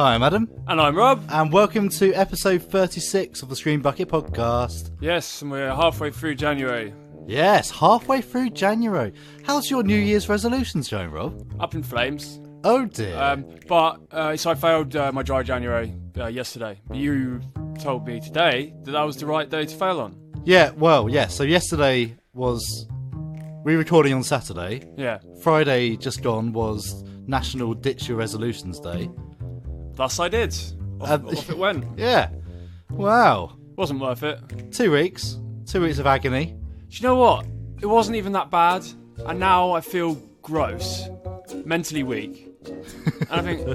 Hi, I'm Adam. And I'm Rob. And welcome to episode 36 of the Screen Bucket podcast. Yes, and we're halfway through January. Yes, halfway through January. How's your New Year's resolutions going, Rob? Up in flames. Oh dear. So I failed my dry January yesterday. You told me today that was the right day to fail on. Yeah, so yesterday was... We're recording on Saturday. Yeah. Friday just gone was National Ditch Your Resolutions Day. Thus I did. Off it went. Yeah. Wow. Wasn't worth it. 2 weeks. 2 weeks of agony. Do you know what? It wasn't even that bad. And now I feel gross. Mentally weak. And I think,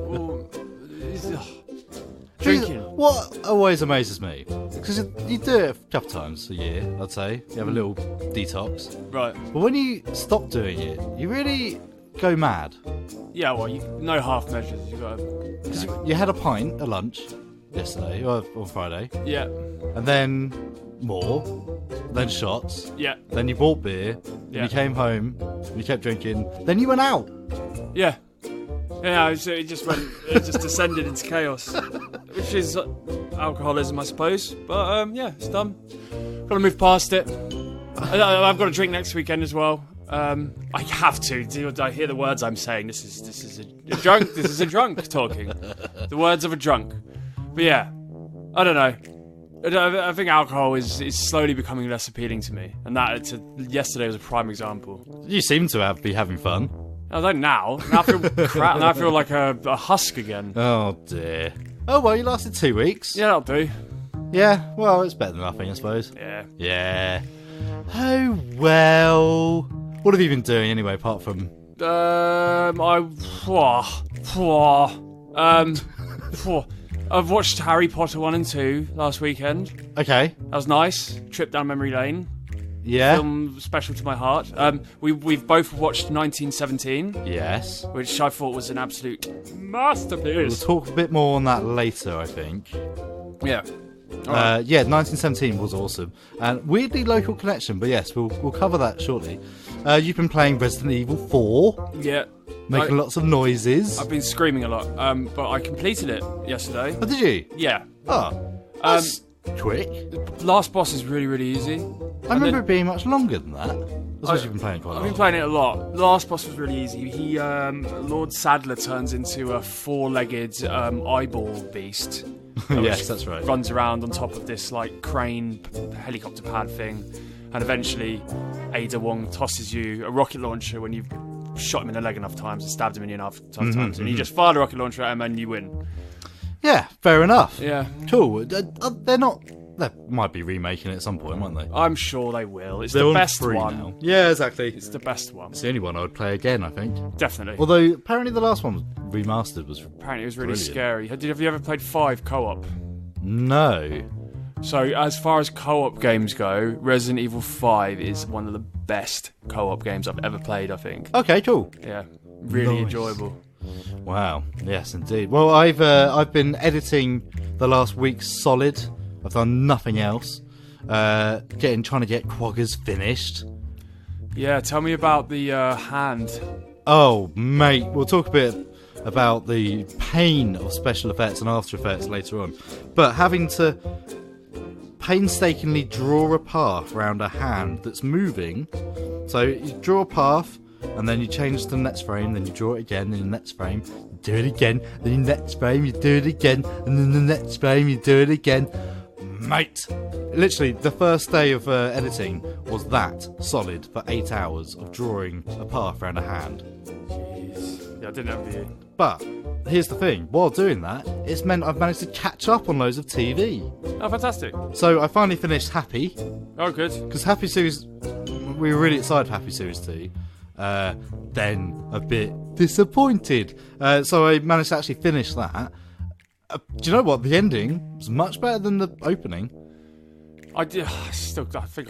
drinking. What always amazes me, because you do it a couple times a year, I'd say. You have a little detox. Right. But when you stop doing it, you really go mad. Yeah, well, no half measures. You got to... Because you had a pint at lunch yesterday, or on Friday. Yeah. And then more. Then shots. Yeah. Then you bought beer. Yeah. You came home. And you kept drinking. Then you went out. Yeah. Yeah, it just descended into chaos. Which is alcoholism, I suppose. But, yeah, it's done. Got to move past it. I've got a drink next weekend as well. I have to. Do I hear the words I'm saying? This is a drunk. This is a drunk talking. The words of a drunk. But yeah, I don't know. I think alcohol is slowly becoming less appealing to me, and yesterday was a prime example. You seem to be having fun. I don't now. Now I feel crap. Now I feel like a husk again. Oh dear. Oh well, you lasted 2 weeks. Yeah, that'll do. Yeah. Well, it's better than nothing, I suppose. Yeah. Yeah. Oh well. What have you been doing anyway, apart from... I've watched Harry Potter 1 and 2 last weekend. Okay. That was nice. Trip down memory lane. Yeah. Film special to my heart. We've both watched 1917. Yes. Which I thought was an absolute masterpiece. We'll talk a bit more on that later, I think. Yeah. Right. Yeah, 1917 was awesome. And weirdly local connection, but yes, we'll cover that shortly. You've been playing Resident Evil 4. Yeah. Making lots of noises. I've been screaming a lot, but I completed it yesterday. Oh, did you? Yeah. Oh, that's quick. The last boss is really, really easy. I remember it being much longer than that. That's what you've been playing quite a lot. I've been playing it a lot. The last boss was really easy. Lord Sadler turns into a four-legged eyeball beast. Yes, that's right. Runs around on top of this like crane helicopter pad thing, and eventually Ada Wong tosses you a rocket launcher when you've shot him in the leg enough times and stabbed him in enough times, and you just fire the rocket launcher at him and you win. Yeah, fair enough. Yeah. Cool. They're not... They might be remaking it at some point, won't they? I'm sure they will. It's They're the best free one. Now. Yeah, exactly. It's the best one. It's the only one I would play again, I think. Definitely. Although, apparently the last one remastered was Apparently it was really brilliant. scary. Have you ever played 5 co-op? No. So, as far as co-op games go, Resident Evil 5 is one of the best co-op games I've ever played, I think. Okay, cool. Yeah, really Nice. enjoyable. Wow. Yes, indeed. Well, I've been editing the last week solid. I've done nothing else. Trying to get Quaggers finished. Yeah, tell me about the hand. Oh, mate, we'll talk a bit about the pain of special effects and After Effects later on. But having to painstakingly draw a path around a hand that's moving. So you draw a path, and then you change to the next frame, then you draw it again, then the next frame, you do it again, then the next frame, you do it again, and then the next frame, you do it again. Mate, literally the first day of editing was that solid for 8 hours of drawing a path around a hand. Jeez. Yeah, I didn't envy you. But here's the thing, while doing that, it's meant I've managed to catch up on loads of TV. Oh, fantastic. So I finally finished Happy, Oh, good. because Happy Series, we were really excited for Happy Series 2. Then a bit disappointed. So I managed to actually finish that. Do you know what? The ending was much better than the opening. I think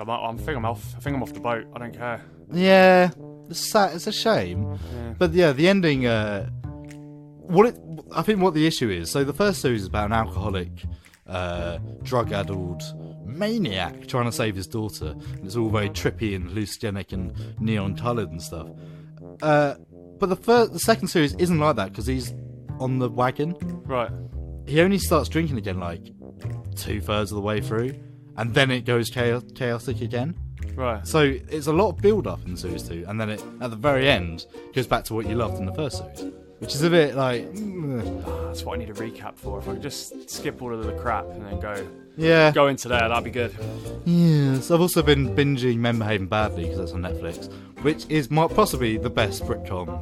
I'm off. I think I'm off the boat. I don't care. Yeah, it's a shame. Yeah. But yeah, the ending. I think what the issue is. So the first series is about an alcoholic, drug-addled maniac trying to save his daughter, and it's all very trippy and hallucinogenic and neon-coloured and stuff. But the second series isn't like that because he's on the wagon. Right. he only starts drinking again like 2/3 of the way through, and then it goes chaotic again. Right. So it's a lot of build-up in series 2, and then it at the very end goes back to what you loved in the first series, which is a bit like... That's what I need a recap for. If I could just skip all of the crap and then Yeah. go into there, that'd be good. Yes, I've also been binging Men Behaving Badly because that's on Netflix, which is possibly the best Britcom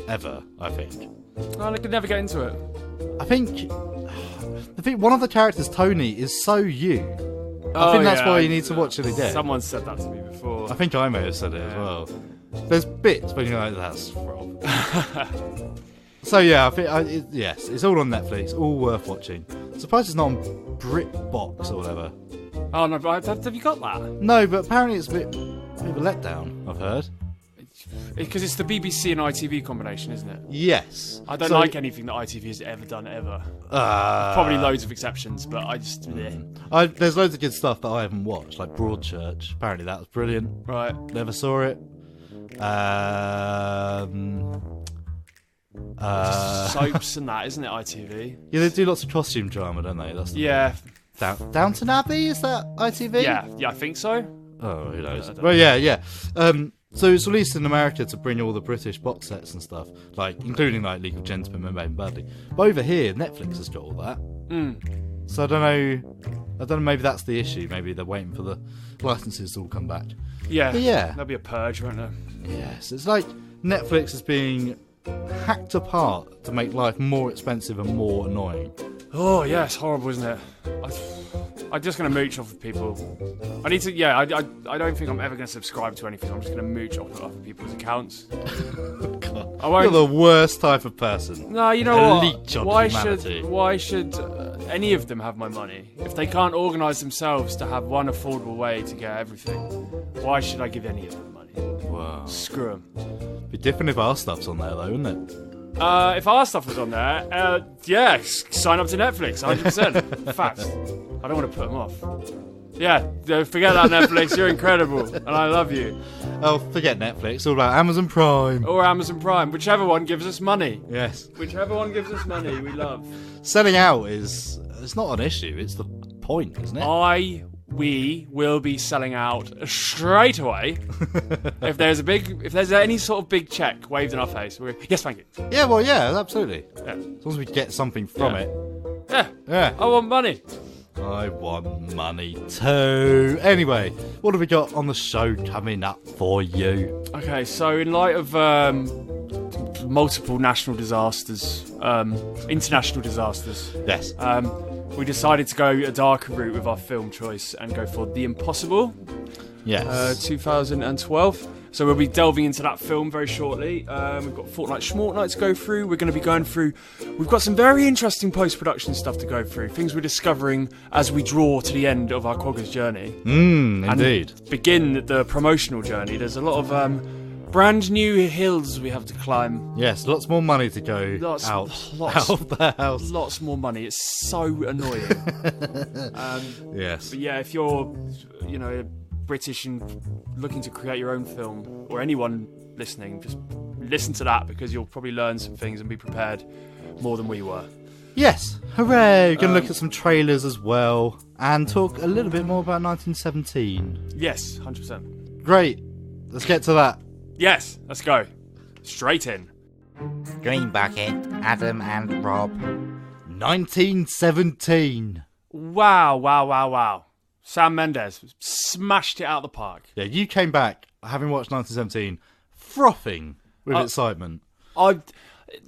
ever, I think. Oh, I could never get into it. I think one of the characters, Tony, is so you. I think that's why you need to watch it again. Someone said that to me before. I think I may have said it as well. There's bits when you're like, that's Rob. So yeah, I think yes, it's all on Netflix, all worth watching. Surprised it's not on BritBox or whatever. Oh no, but have you got that? No, but apparently it's a bit of a letdown, I've heard. Because it's the BBC and ITV combination, isn't it? Yes. I don't like anything that ITV has ever done, ever. Probably loads of exceptions, but I just... There's loads of good stuff that I haven't watched, like Broadchurch. Apparently that was brilliant. Right. Never saw it. Soaps and that, isn't it, ITV? Yeah, they do lots of costume drama, don't they? That's the Yeah. Downton Abbey, is that ITV? Yeah, I think so. Oh, who knows? Well, yeah. So it's released in America to bring all the British box sets and stuff, like including like League of Gentlemen and Men Behaving Badly. But over here, Netflix has got all that. So I don't know. Maybe that's the issue. Maybe they're waiting for the licenses to all come back. Yeah. But yeah. There'll be a purge, won't there? Yes, it's like Netflix is being hacked apart to make life more expensive and more annoying. Oh yeah, it's horrible, isn't it? I'm just gonna mooch off of people. I need to. Yeah, I don't think I'm ever gonna subscribe to anything. I'm just gonna mooch off of people's accounts. God, I won't. you're the worst type of person. No, you know Leech what? on humanity. Why should any of them have my money if they can't organise themselves to have one affordable way to get everything? Why should I give any of them money? Wow. Screw them. Be different if our stuff's on there, though, wouldn't it? If our stuff was on there, yeah, sign up to Netflix, 100%. Fact. I don't want to put them off. Yeah, forget that Netflix, you're incredible, and I love you. Oh, forget Netflix, it's all about Amazon Prime. Or Amazon Prime, whichever one gives us money. Yes. Whichever one gives us money, we love. Selling out it's not an issue, it's the point, isn't it? We will be selling out straight away. if there's any sort of big check waved in our face, yes, thank you. Yeah, well, yeah, absolutely. Yeah. As long as we get something from it. Yeah. I want money. I want money too. Anyway, what have we got on the show coming up for you? Okay, so in light of multiple national disasters, international disasters, Yes. we decided to go a darker route with our film choice and go for The Impossible. Yes. 2012. So we'll be delving into that film very shortly. We've got Fortnite Schmortnight to go through. We're going to be going through... We've got some very interesting post-production stuff to go through. Things we're discovering as we draw to the end of our Quagga's journey. Indeed. And begin the promotional journey. There's a lot of brand new hills we have to climb. Yes, lots more money to go out of the house. Lots more money. It's so annoying. Yes. But yeah, if you're, British and looking to create your own film, or anyone listening, just listen to that because you'll probably learn some things and be prepared more than we were. Yes, hooray! We're going to look at some trailers as well and talk a little bit more about 1917. Yes, 100%. Great, let's get to that. Yes, let's go. Straight in. Green Bucket, Adam and Rob. 1917. Wow. Sam Mendes smashed it out of the park. Yeah, you came back, having watched 1917, frothing with excitement.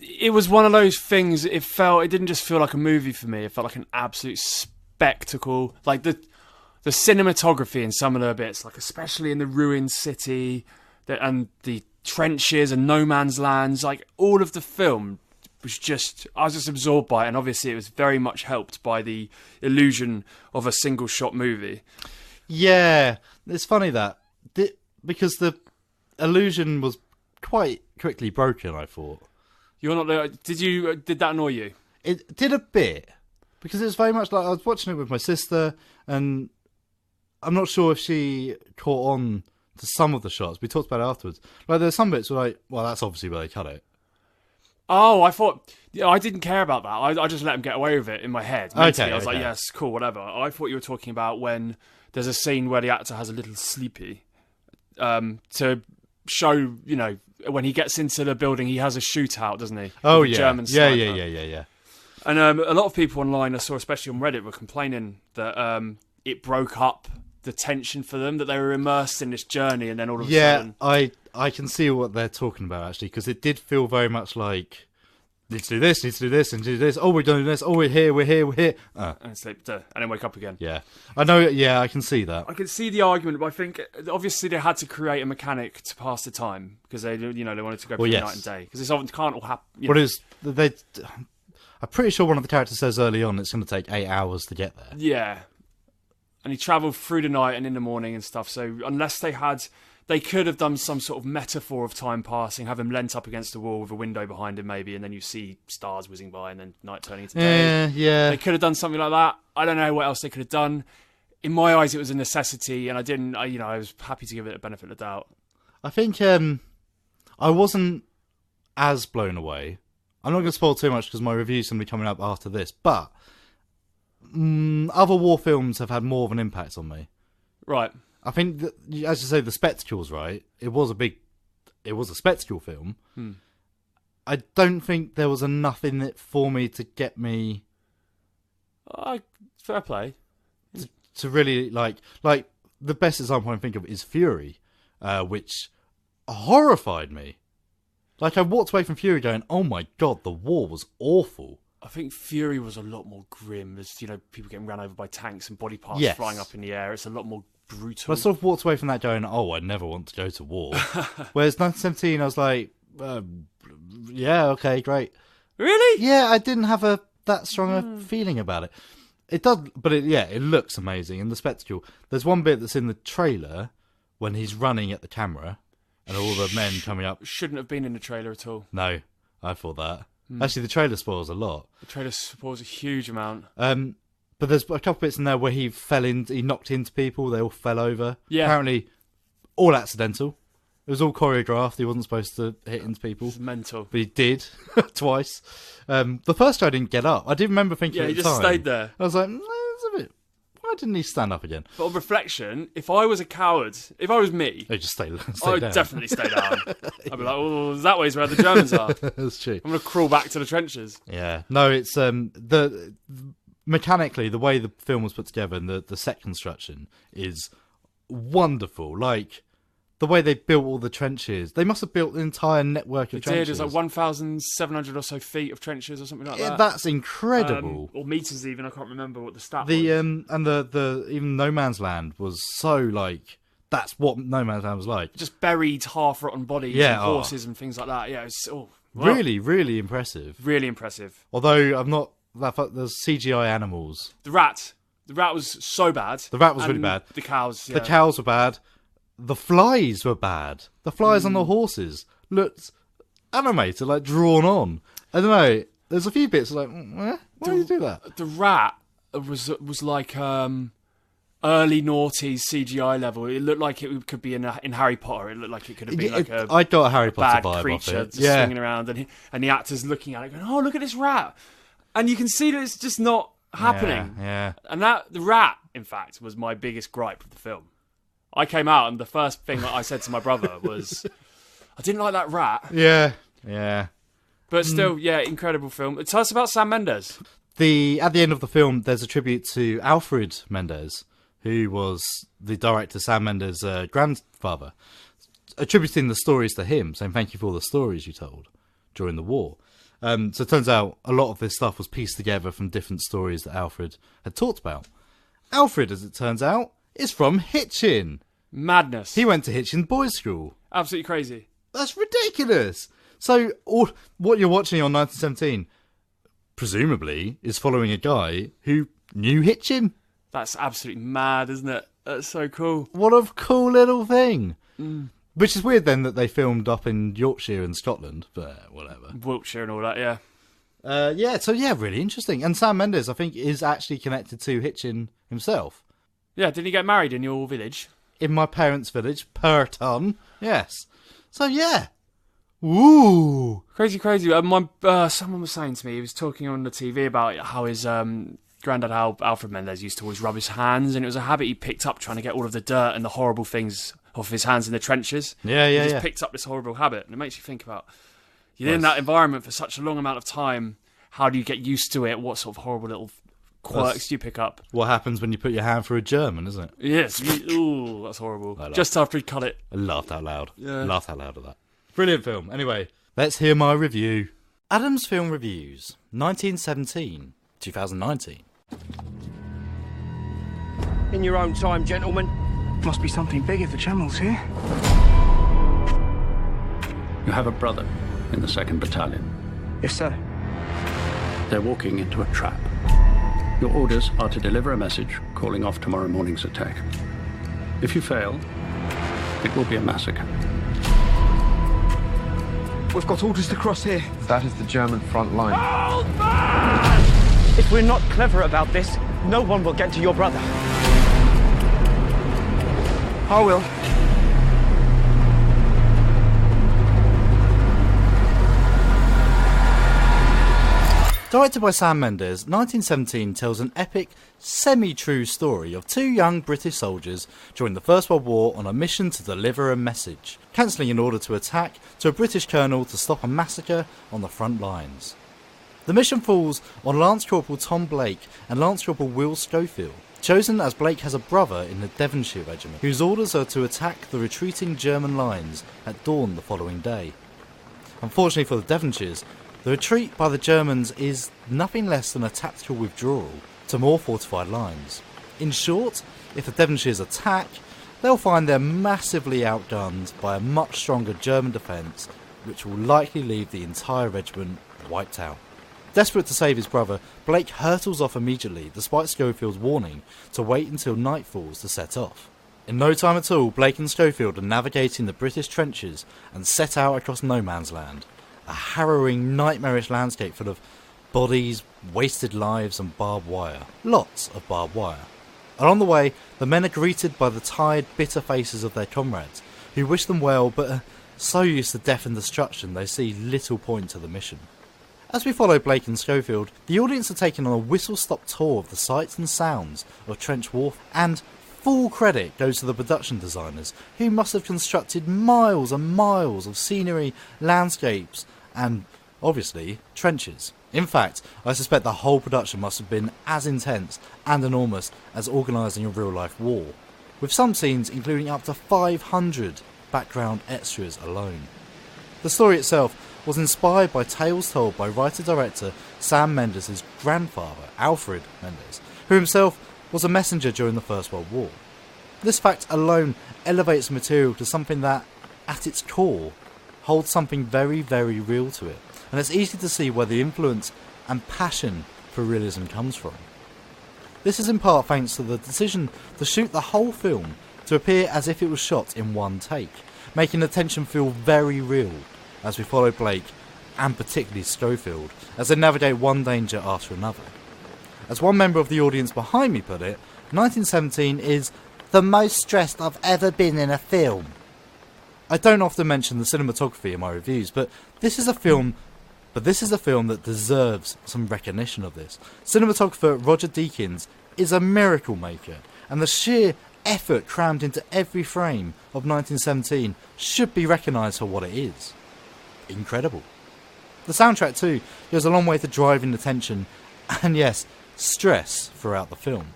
It was one of those things, it didn't just feel like a movie for me, it felt like an absolute spectacle. Like the cinematography in some of the bits, like especially in the ruined city and the trenches and no man's lands, like all of the film I was just absorbed by it, and obviously it was very much helped by the illusion of a single shot movie. Yeah, it's funny that because the illusion was quite quickly broken, I thought. You're not did that annoy you? It did a bit, because it was very much like I was watching it with my sister, and I'm not sure if she caught on to some of the shots. We talked about it afterwards. Like there's some bits where like, well, that's obviously where they cut it. Oh, I thought... Yeah, I didn't care about that. I just let him get away with it in my head. Mentally, I was like, yes, cool, whatever. I thought you were talking about when there's a scene where the actor has a little sleepy to show, you know, when he gets into the building, he has a shootout, doesn't he? Oh, With a yeah. German sniper. Yeah. And a lot of people online, I saw, especially on Reddit, were complaining that it broke up the tension for them, that they were immersed in this journey, and then all of a sudden... I can see what they're talking about, actually, because it did feel very much like... Need to do this, need to do this, and do this. Oh, we're doing this. Oh, we're here. And sleep, and then wake up again. Yeah. I know, I can see that. I can see the argument, but I think obviously they had to create a mechanic to pass the time because they wanted to go through night and day because this can't all happen. What is I'm pretty sure one of the characters says early on it's going to take 8 hours to get there. Yeah, and he travelled through the night and in the morning and stuff. So unless they could have done some sort of metaphor of time passing, have him leant up against the wall with a window behind him maybe, and then you see stars whizzing by and then night turning into day. Yeah. They could have done something like that. I don't know what else they could have done. In my eyes, it was a necessity, and I was happy to give it a benefit of the doubt. I think I wasn't as blown away. I'm not going to spoil too much because my review's going to be coming up after this, but other war films have had more of an impact on me. Right. I think, that, as you say, the spectacle's right. It was a spectacle film. I don't think there was enough in it for me to get me... Fair play. To really, like the best example I can think of is Fury, which horrified me. Like, I walked away from Fury going, oh my god, the war was awful. I think Fury was a lot more grim. There's, people getting ran over by tanks and body parts Yes. flying up in the air. It's a lot more brutal. But I sort of walked away from that going, oh, I never want to go to war. Whereas 1917, I was like, yeah, okay, great. Really? Yeah, I didn't have that strong a feeling about it. It does, but it looks amazing. And the spectacle, there's one bit that's in the trailer when he's running at the camera and all the men coming up. Shouldn't have been in the trailer at all. No, I thought that. Actually, the trailer spoils a lot. The trailer spoils a huge amount. But there's a couple bits in there where he knocked into people, they all fell over. Yeah. Apparently, all accidental. It was all choreographed, he wasn't supposed to hit into people. It's mental. But he did, twice. The first time I didn't get up. I did remember thinking at he the just time. stayed there. I was like, it's a bit... Why didn't he stand up again? But on reflection, if I was a coward, if I was me, He just stayed I would down. definitely stay down. I'd be like, oh, that way's where the Germans are. That's true. I'm going to crawl back to the trenches. Yeah. No, it's... mechanically, the way the film was put together and the set construction is wonderful. Like, the way they built all the trenches. They must have built an entire network of trenches. There's like 1,700 or so feet of trenches or something like that. That's incredible. Or meters even, I can't remember what the stat The was. and the even No Man's Land was so like that's what No Man's Land was like. Just buried half-rotten bodies Yeah, and horses and things like that. Yeah, it's wow. Really impressive. Really impressive. Although I'm not that there's CGI animals. The rat was so bad. The rat was really And bad. The cows, yeah. The cows were bad. The flies were bad. The flies on the horses looked animated, like drawn on. I don't know. There's a few bits like, why did you do that? The rat was like early noughties CGI level. It looked like it could be in Harry Potter. It looked like it could have been like a I got a Harry Potter bad vibe creature off it. just Yeah, swinging around, and the actors looking at it, going, "Oh, look at this rat," and you can see that it's just not happening. Yeah. And the rat, in fact, was my biggest gripe with the film. I came out and the first thing that I said to my brother was, "I didn't like that rat." Yeah. But still, yeah, incredible film. Tell us about Sam Mendes. At the end of the film, there's a tribute to Alfred Mendes, who was the director Sam Mendes' grandfather, attributing the stories to him, saying thank you for all the stories you told during the war. So it turns out a lot of this stuff was pieced together from different stories that Alfred had talked about. Alfred, as it turns out, is from Hitchin. Madness. He went to Hitchin Boys School. Absolutely crazy. That's ridiculous. So what you're watching on 1917, presumably, is following a guy who knew Hitchin. That's absolutely mad, isn't it? That's so cool. What a cool little thing. Which is weird then that they filmed up in Yorkshire and Scotland, but whatever. Wiltshire and all that, yeah. Really interesting. And Sam Mendes, I think, is actually connected to Hitchin himself. Yeah, didn't he get married in your village? In my parents' village, Purton. Yes. So, yeah. Ooh. Crazy. Someone was saying to me, he was talking on the TV about how his granddad Alfred Mendes used to always rub his hands, and it was a habit he picked up trying to get all of the dirt and the horrible things off his hands in the trenches. He just picked up this horrible habit, and it makes you think about, you're in that environment for such a long amount of time, how do you get used to it? What sort of horrible little quirks do you pick up? What happens when you put your hand through a German, isn't it? Yes. Ooh, that's horrible. Just after he cut it. I laughed out loud. Yeah. Laughed out loud at that. Brilliant film. Anyway, let's hear my review. Adam's Film Reviews, 1917, 2019. In your own time, gentlemen. Must be something big if the General's here. You have a brother in the 2nd Battalion. Yes, sir. They're walking into a trap. Your orders are to deliver a message calling off tomorrow morning's attack. If you fail, it will be a massacre. We've got orders to cross here. That is the German front line. If we're not clever about this, no one will get to your brother. I will. Directed by Sam Mendes, 1917 tells an epic, semi-true story of 2 young British soldiers during the First World War on a mission to deliver a message, cancelling in order to attack to a British colonel to stop a massacre on the front lines. The mission falls on Lance Corporal Tom Blake and Lance Corporal Will Schofield, chosen as Blake has a brother in the Devonshire Regiment, whose orders are to attack the retreating German lines at dawn the following day. Unfortunately for the Devonshires, the retreat by the Germans is nothing less than a tactical withdrawal to more fortified lines. In short, if the Devonshires attack, they'll find they're massively outgunned by a much stronger German defence, which will likely leave the entire regiment wiped out. Desperate to save his brother, Blake hurtles off immediately, despite Schofield's warning to wait until night falls to set off. In no time at all, Blake and Schofield are navigating the British trenches and set out across no man's land. A harrowing, nightmarish landscape full of bodies, wasted lives and barbed wire. Lots of barbed wire. Along the way, the men are greeted by the tired, bitter faces of their comrades, who wish them well but are so used to death and destruction they see little point to the mission. As we follow Blake and Schofield, the audience are taken on a whistle-stop tour of the sights and sounds of Trench Wharf, and full credit goes to the production designers, who must have constructed miles and miles of scenery, landscapes, and, obviously, trenches. In fact, I suspect the whole production must have been as intense and enormous as organising a real-life war, with some scenes including up to 500 background extras alone. The story itself was inspired by tales told by writer-director Sam Mendes' grandfather, Alfred Mendes, who himself was a messenger during the First World War. This fact alone elevates the material to something that, at its core, holds something very, very real to it, and it's easy to see where the influence and passion for realism comes from. This is in part thanks to the decision to shoot the whole film to appear as if it was shot in one take, making the tension feel very real as we follow Blake, and particularly Schofield, as they navigate one danger after another. As one member of the audience behind me put it, 1917 is the most stressed I've ever been in a film. I don't often mention the cinematography in my reviews, but this is a film that deserves some recognition of this. Cinematographer Roger Deakins is a miracle maker, and the sheer effort crammed into every frame of 1917 should be recognised for what it is. Incredible. The soundtrack too goes a long way to driving the tension and, yes, stress throughout the film.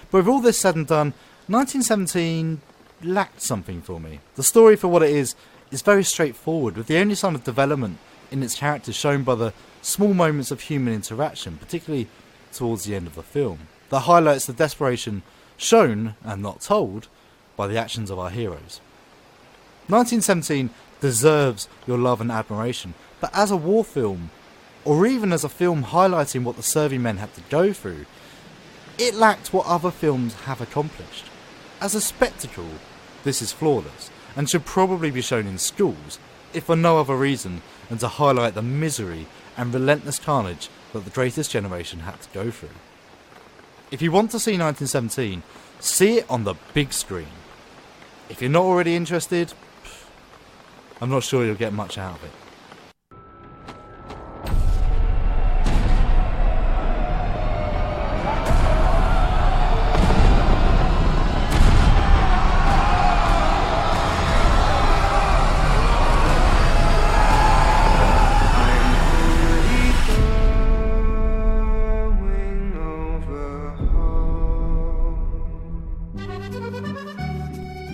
But with all this said and done, 1917 lacked something for me. The story, for what it is very straightforward, with the only sign of development in its characters shown by the small moments of human interaction, particularly towards the end of the film, that highlights the desperation shown, and not told, by the actions of our heroes. 1917 deserves your love and admiration, but as a war film, or even as a film highlighting what the serving men had to go through, it lacked what other films have accomplished. As a spectacle, this is flawless, and should probably be shown in schools, if for no other reason than to highlight the misery and relentless carnage that the greatest generation had to go through. If you want to see 1917, see it on the big screen. If you're not already interested, I'm not sure you'll get much out of it.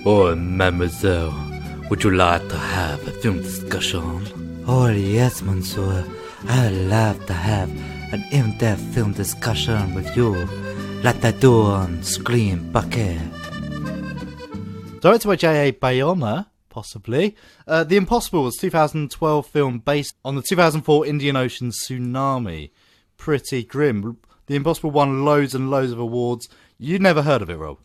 Oh, mademoiselle, would you like to have a film discussion? Oh, yes, monsieur. I'd love to have an in-depth film discussion with you, like I do on Screen Bucket. Directed by J.A. Bayona, possibly. The Impossible was a 2012 film based on the 2004 Indian Ocean tsunami. Pretty grim. The Impossible won loads and loads of awards. You never heard of it, Rob?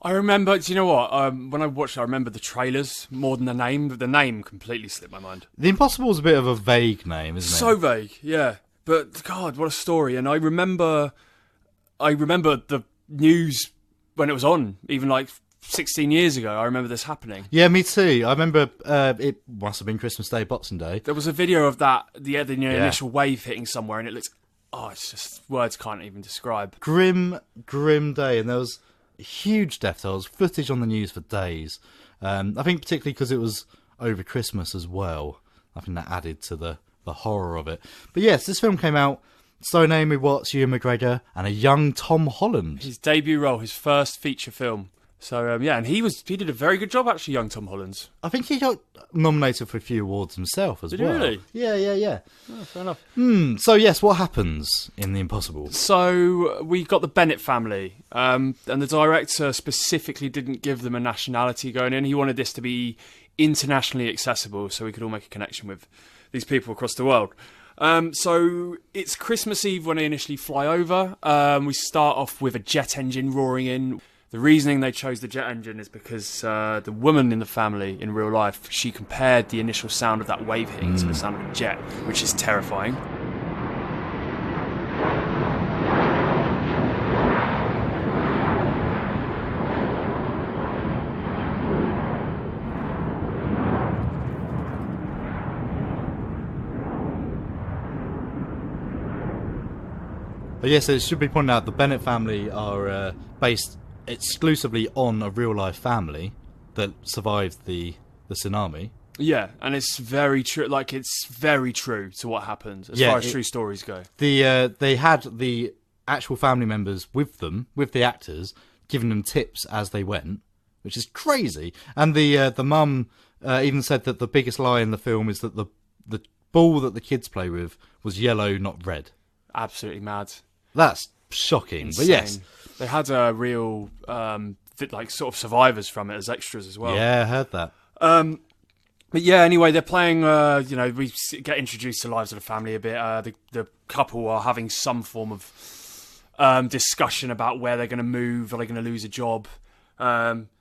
I remember, do you know what? When I watched it, I remember the trailers more than the name, but the name completely slipped my mind. The Impossible is a bit of a vague name, isn't it? So vague, yeah. But, God, what a story. And I remember the news when it was on, even like 16 years ago. I remember this happening. Yeah, me too. I remember it must have been Christmas Day, Boxing Day. There was a video of that, the initial wave hitting somewhere, and it looked... Oh, it's just... Words can't even describe. Grim day, and there was huge death tolls, footage on the news for days. I think particularly because it was over Christmas as well. I think that added to the horror of it. But yes, this film came out starring Naomi Watts, Ewan McGregor, and a young Tom Holland. His debut role, his first feature film. So, yeah, and he did a very good job, actually, young Tom Holland. I think he got nominated for a few awards himself as Did well. he really? Yeah. Oh, fair enough. So, yes, what happens in The Impossible? So, we got the Bennett family, and the director specifically didn't give them a nationality going in. He wanted this to be internationally accessible so we could all make a connection with these people across the world. So, it's Christmas Eve when they initially fly over. We start off with a jet engine roaring in. The reasoning they chose the jet engine is because the woman in the family in real life, she compared the initial sound of that wave hitting to the sound of a jet, which is terrifying. But yes, it should be pointed out the Bennett family are based exclusively on a real life family that survived the tsunami. Yeah, and it's very true. Like, it's very true to what happened as far as true stories go. They had the actual family members with them, with the actors, giving them tips as they went, which is crazy. And the mum even said that the biggest lie in the film is that the ball that the kids play with was yellow, not red. Absolutely mad. That's shocking. Insane. But yes, they had a real like sort of survivors from it as extras as well. Yeah, I heard that. But yeah, anyway, they're playing. We get introduced to the lives of the family a bit. The couple are having some form of discussion about where they're going to move. Are they going to lose a job?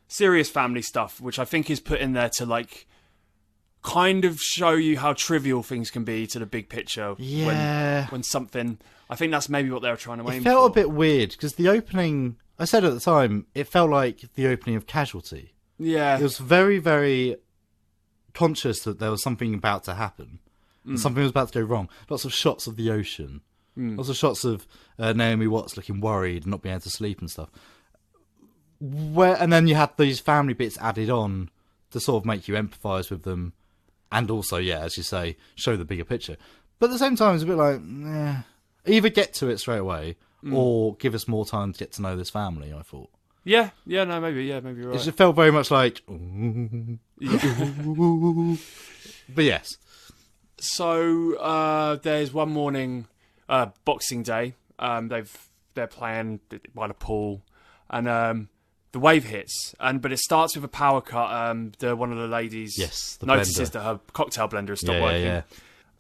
Serious family stuff, which I think is put in there to like kind of show you how trivial things can be to the big picture. Yeah. When something, I think that's maybe what they were trying to aim for. It felt a bit weird because the opening, I said at the time, it felt like the opening of Casualty. Yeah. It was very, very conscious that there was something about to happen. And something was about to go wrong. Lots of shots of the ocean. Lots of shots of Naomi Watts looking worried and not being able to sleep and stuff. And then you had these family bits added on to sort of make you empathise with them. And also, yeah, as you say, show the bigger picture. But at the same time, it's a bit like, either get to it straight away or give us more time to get to know this family, I thought. Yeah, maybe you're right. It just felt very much like... But yes. So, there's one morning, Boxing Day, they're playing by the pool, and the wave hits, but it starts with a power cut. One of the ladies notices that her cocktail blender has stopped working. Yeah.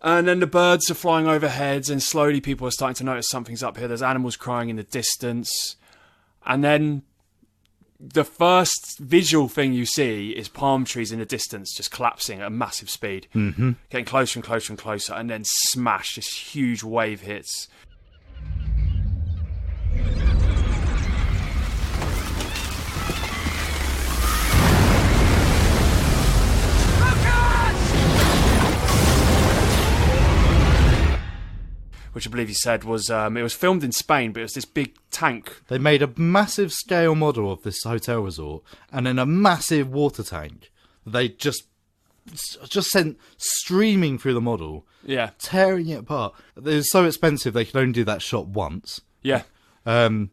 And then the birds are flying overhead, and slowly people are starting to notice something's up here. There's animals crying in the distance. And then the first visual thing you see is palm trees in the distance just collapsing at a massive speed. Mm-hmm. Getting closer and closer and closer, and then smash, this huge wave hits. which I believe he said was it was filmed in Spain, but it was this big tank. They made a massive scale model of this hotel resort, and then a massive water tank. They just sent streaming through the model, Yeah, tearing it apart. It was so expensive they could only do that shot once. yeah. And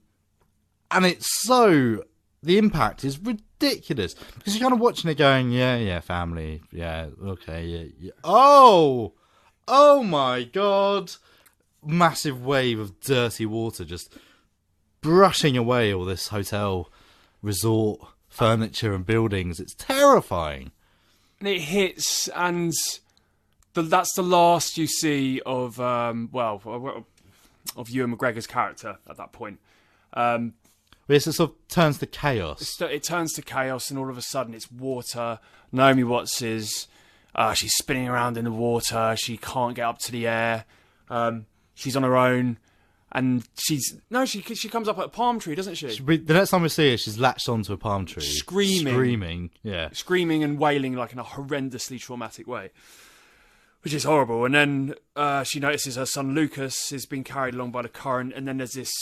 it's so... The impact is ridiculous. Because you're kind of watching it going, yeah, family, yeah, okay, yeah. Oh my God. Massive wave of dirty water just brushing away all this hotel, resort, furniture and buildings. It's terrifying. And it hits, and that's the last you see of of Ewan McGregor's character at that point. Yes, it sort of turns to chaos. It turns to chaos, and all of a sudden it's water. Naomi Watts is she's spinning around in the water. She can't get up to the air. She's on her own, and she comes up at a palm tree, doesn't she? The next time we see her, she's latched onto a palm tree, Screaming, screaming and wailing like in a horrendously traumatic way, which is horrible. And then she notices her son Lucas is being carried along by the current, and then there's this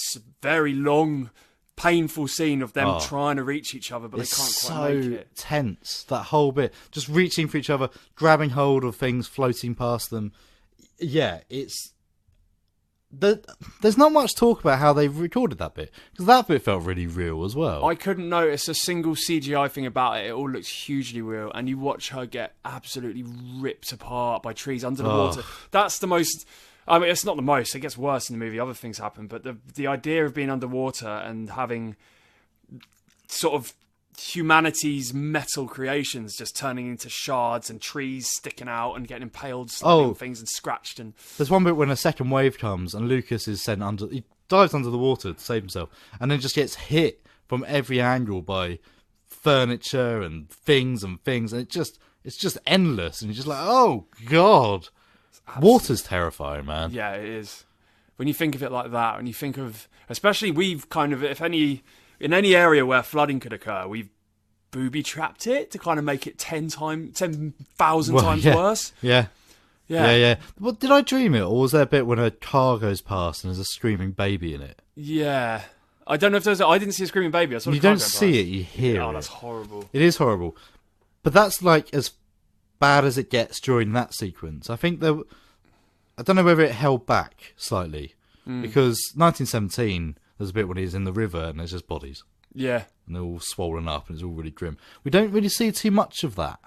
very long, painful scene of them trying to reach each other, but they can't quite make it. It's so tense, that whole bit. Just reaching for each other, grabbing hold of things floating past them. Yeah, it's... There's not much talk about how they've recorded that bit, because that bit felt really real as well. I couldn't notice a single CGI thing about it. It all looks hugely real, and you watch her get absolutely ripped apart by trees under the water. That's the most... I mean, it's not the most. It gets worse in the movie. Other things happen. But the idea of being underwater and having sort of humanity's metal creations just turning into shards and trees sticking out and getting impaled on things and scratched. And there's one bit when a second wave comes and Lucas is sent under... He dives under the water to save himself and then just gets hit from every angle by furniture and things. And it's just endless. And you're just like, oh, God. Water's terrifying, man. Yeah, it is. When you think of it like that, when you think of... Especially we've kind of, in any area where flooding could occur, we've booby-trapped it to kind of make it 10,000 times worse. Yeah. Well, did I dream it, or was there a bit when a car goes past and there's a screaming baby in it? Yeah. I don't know if there's... I didn't see a screaming baby. I saw you don't see it, you hear it. Oh, that's horrible. It is horrible. But that's like as bad as it gets during that sequence. I think I don't know whether it held back slightly, because 1917, there's a bit when he's in the river and there's just bodies. Yeah. And they're all swollen up and it's all really grim. We don't really see too much of that.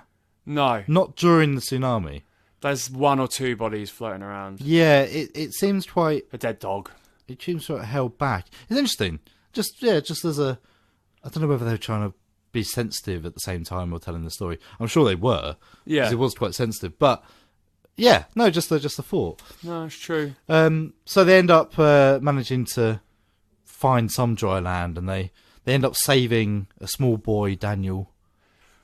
No. Not during the tsunami. There's one or two bodies floating around. Yeah, it seems quite... A dead dog. It seems sort of held back. It's interesting. Just as a... I don't know whether they were trying to be sensitive at the same time while telling the story. I'm sure they were. Yeah. Because it was quite sensitive. But, yeah, no, just a thought. No, it's true. So they end up managing to find some dry land, and they end up saving a small boy, Daniel.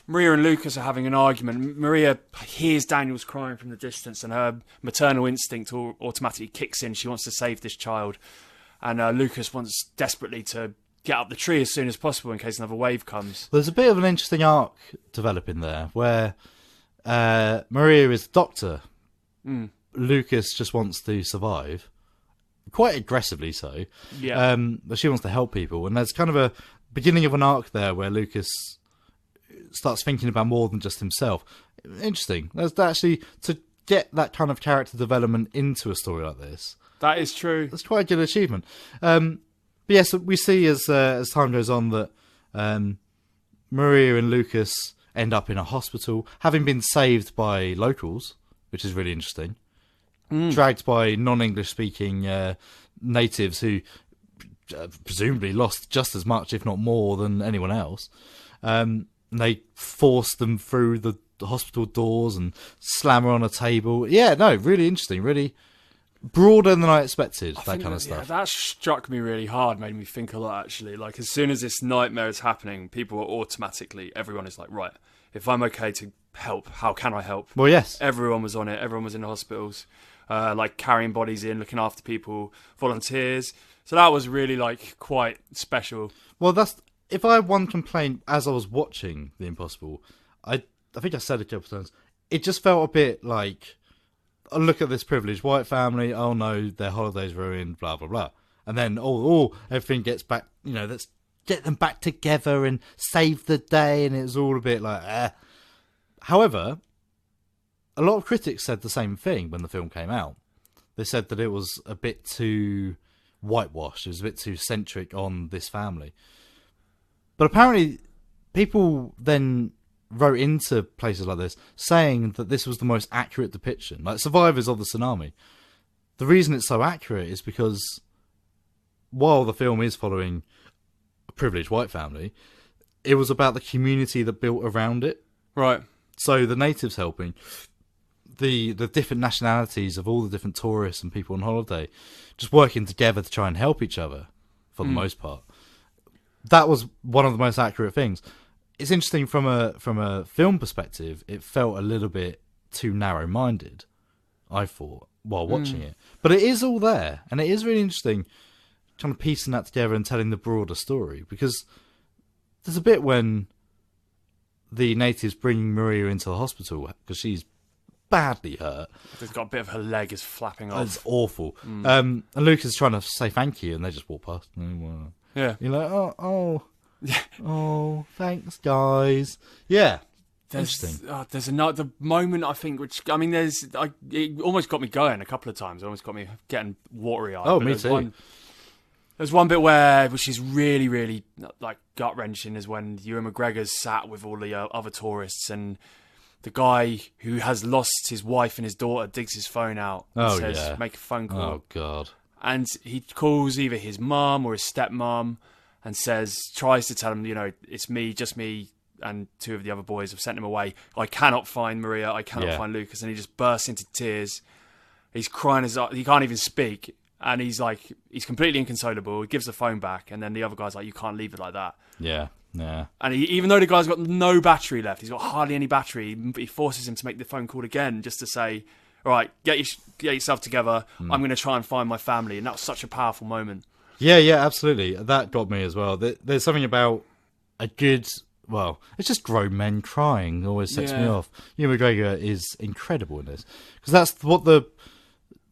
Maria and Lucas are having an argument. Maria hears Daniel's crying from the distance, and her maternal instinct automatically kicks in. She wants to save this child. And Lucas wants desperately to get up the tree as soon as possible in case another wave comes. There's a bit of an interesting arc developing there, where Maria is the doctor. Lucas just wants to survive. Quite aggressively so. Yeah. But she wants to help people. And there's kind of a beginning of an arc there where Lucas starts thinking about more than just himself. Interesting. That's actually, to get that kind of character development into a story like this. That is true. That's quite a good achievement. But yes, we see as time goes on that Maria and Lucas end up in a hospital, having been saved by locals, which is really interesting. Dragged by non-English speaking natives who presumably lost just as much, if not more, than anyone else. They forced them through the hospital doors and slam her on a table. Yeah, no, really interesting, really broader than I expected, that kind of stuff. Yeah, that struck me really hard, made me think a lot, actually. Like, as soon as this nightmare is happening, people are automatically, everyone is like, right, if I'm okay to help, how can I help? Well, yes. Everyone was on it. Everyone was in the hospitals, like carrying bodies in, looking after people, volunteers. So that was really, like, quite special. Well, that's... If I had one complaint as I was watching The Impossible, I think I said it a couple of times, it just felt a bit like... oh, look at this privileged white family. Oh no, their holiday's ruined. Blah blah blah. And then everything gets back. You know, let's get them back together and save the day. And it's all a bit like, eh. However, a lot of critics said the same thing when the film came out. They said that it was a bit too whitewashed. It was a bit too centric on this family. But apparently, people then wrote into places like this saying that this was the most accurate depiction. Like survivors of the tsunami. The reason it's so accurate is because while the film is following a privileged white family, it was about the community that built around it. Right. So the natives helping, the different nationalities of all the different tourists and people on holiday, just working together to try and help each other for the most part. That was one of the most accurate things. It's interesting from a film perspective, it felt a little bit too narrow-minded, I thought, while watching it. But it is all there, and it is really interesting kind of piecing that together and telling the broader story, because there's a bit when the natives bring Maria into the hospital because she's badly hurt. They've got a bit of her leg is flapping off. It's awful. And Lucas is trying to say thank you, and they just walk past. Yeah. You're like, oh, thanks, guys. Yeah. Interesting. There's another moment, I think, which, I mean, it almost got me going a couple of times. It almost got me getting watery-eyed. Oh, me too. There's one bit which is really, really like gut-wrenching, is when Ewan McGregor's sat with all the other tourists, and the guy who has lost his wife and his daughter digs his phone out and says, make a phone call. Oh, God. And he calls either his mum or his stepmom and tries to tell him, you know, it's me, just me, and two of the other boys have sent him away. I cannot find Maria. I cannot find Lucas. And he just bursts into tears. He's crying he can't even speak. And he's completely inconsolable. He gives the phone back, and then the other guy's like, you can't leave it like that. Yeah. And even though the guy's got no battery left, he's got hardly any battery, he forces him to make the phone call again just to say, all right, get yourself together. I'm going to try and find my family. And that was such a powerful moment. Yeah, absolutely. That got me as well. There's something about a good... Well, it's just grown men crying always sets me off. Ewan McGregor is incredible in this. Because that's what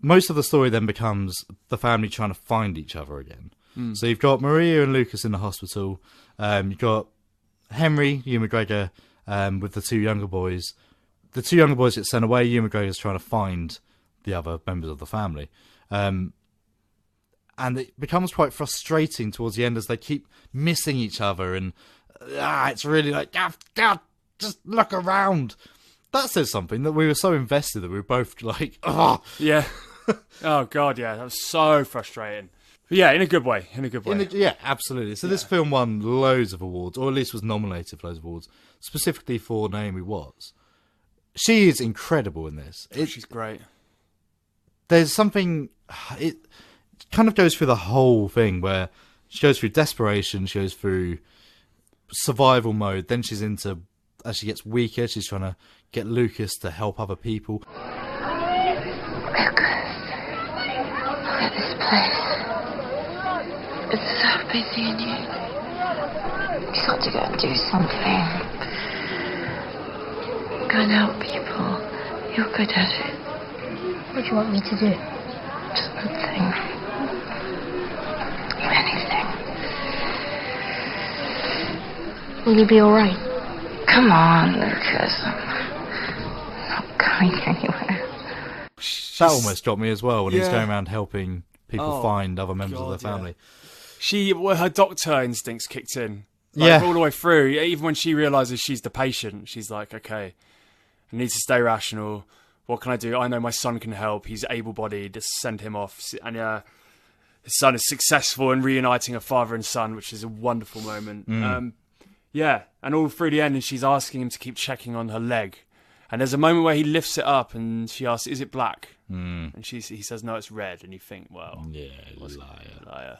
most of the story then becomes the family trying to find each other again. So you've got Maria and Lucas in the hospital. You've got Henry, Ewan McGregor, with the two younger boys. The two younger boys get sent away. Ewan McGregor's trying to find the other members of the family. And it becomes quite frustrating towards the end as they keep missing each other. And it's really like, God, just look around. That says something, that we were so invested that we were both like, oh. Yeah. Oh, God, yeah. That was so frustrating. But yeah, in a good way. Yeah, absolutely. So this film won loads of awards, or at least was nominated for loads of awards, specifically for Naomi Watts. She is incredible in this. She's great. There's something... It kind of goes through the whole thing, where she goes through desperation, she goes through survival mode, then she's into... As she gets weaker, she's trying to get Lucas to help other people. Look at this place. It's so busy in here. You've got to go and do something. Go and help people. You're good at it. What do you want me to do? Just nothing. Anything. Will you be alright? Come on, Lucas. I'm not going anywhere. That almost got me as well, when he's going around helping people find other members of their family. Her doctor instincts kicked in. All the way through. Even when she realises she's the patient, she's like, okay, I need to stay rational. What can I do? I know my son can help. He's able-bodied. Just send him off. And his son is successful in reuniting a father and son, which is a wonderful moment. And all through the end, and she's asking him to keep checking on her leg. And there's a moment where he lifts it up and she asks, is it black? And he says, no, it's red. And you think, well... Yeah, liar.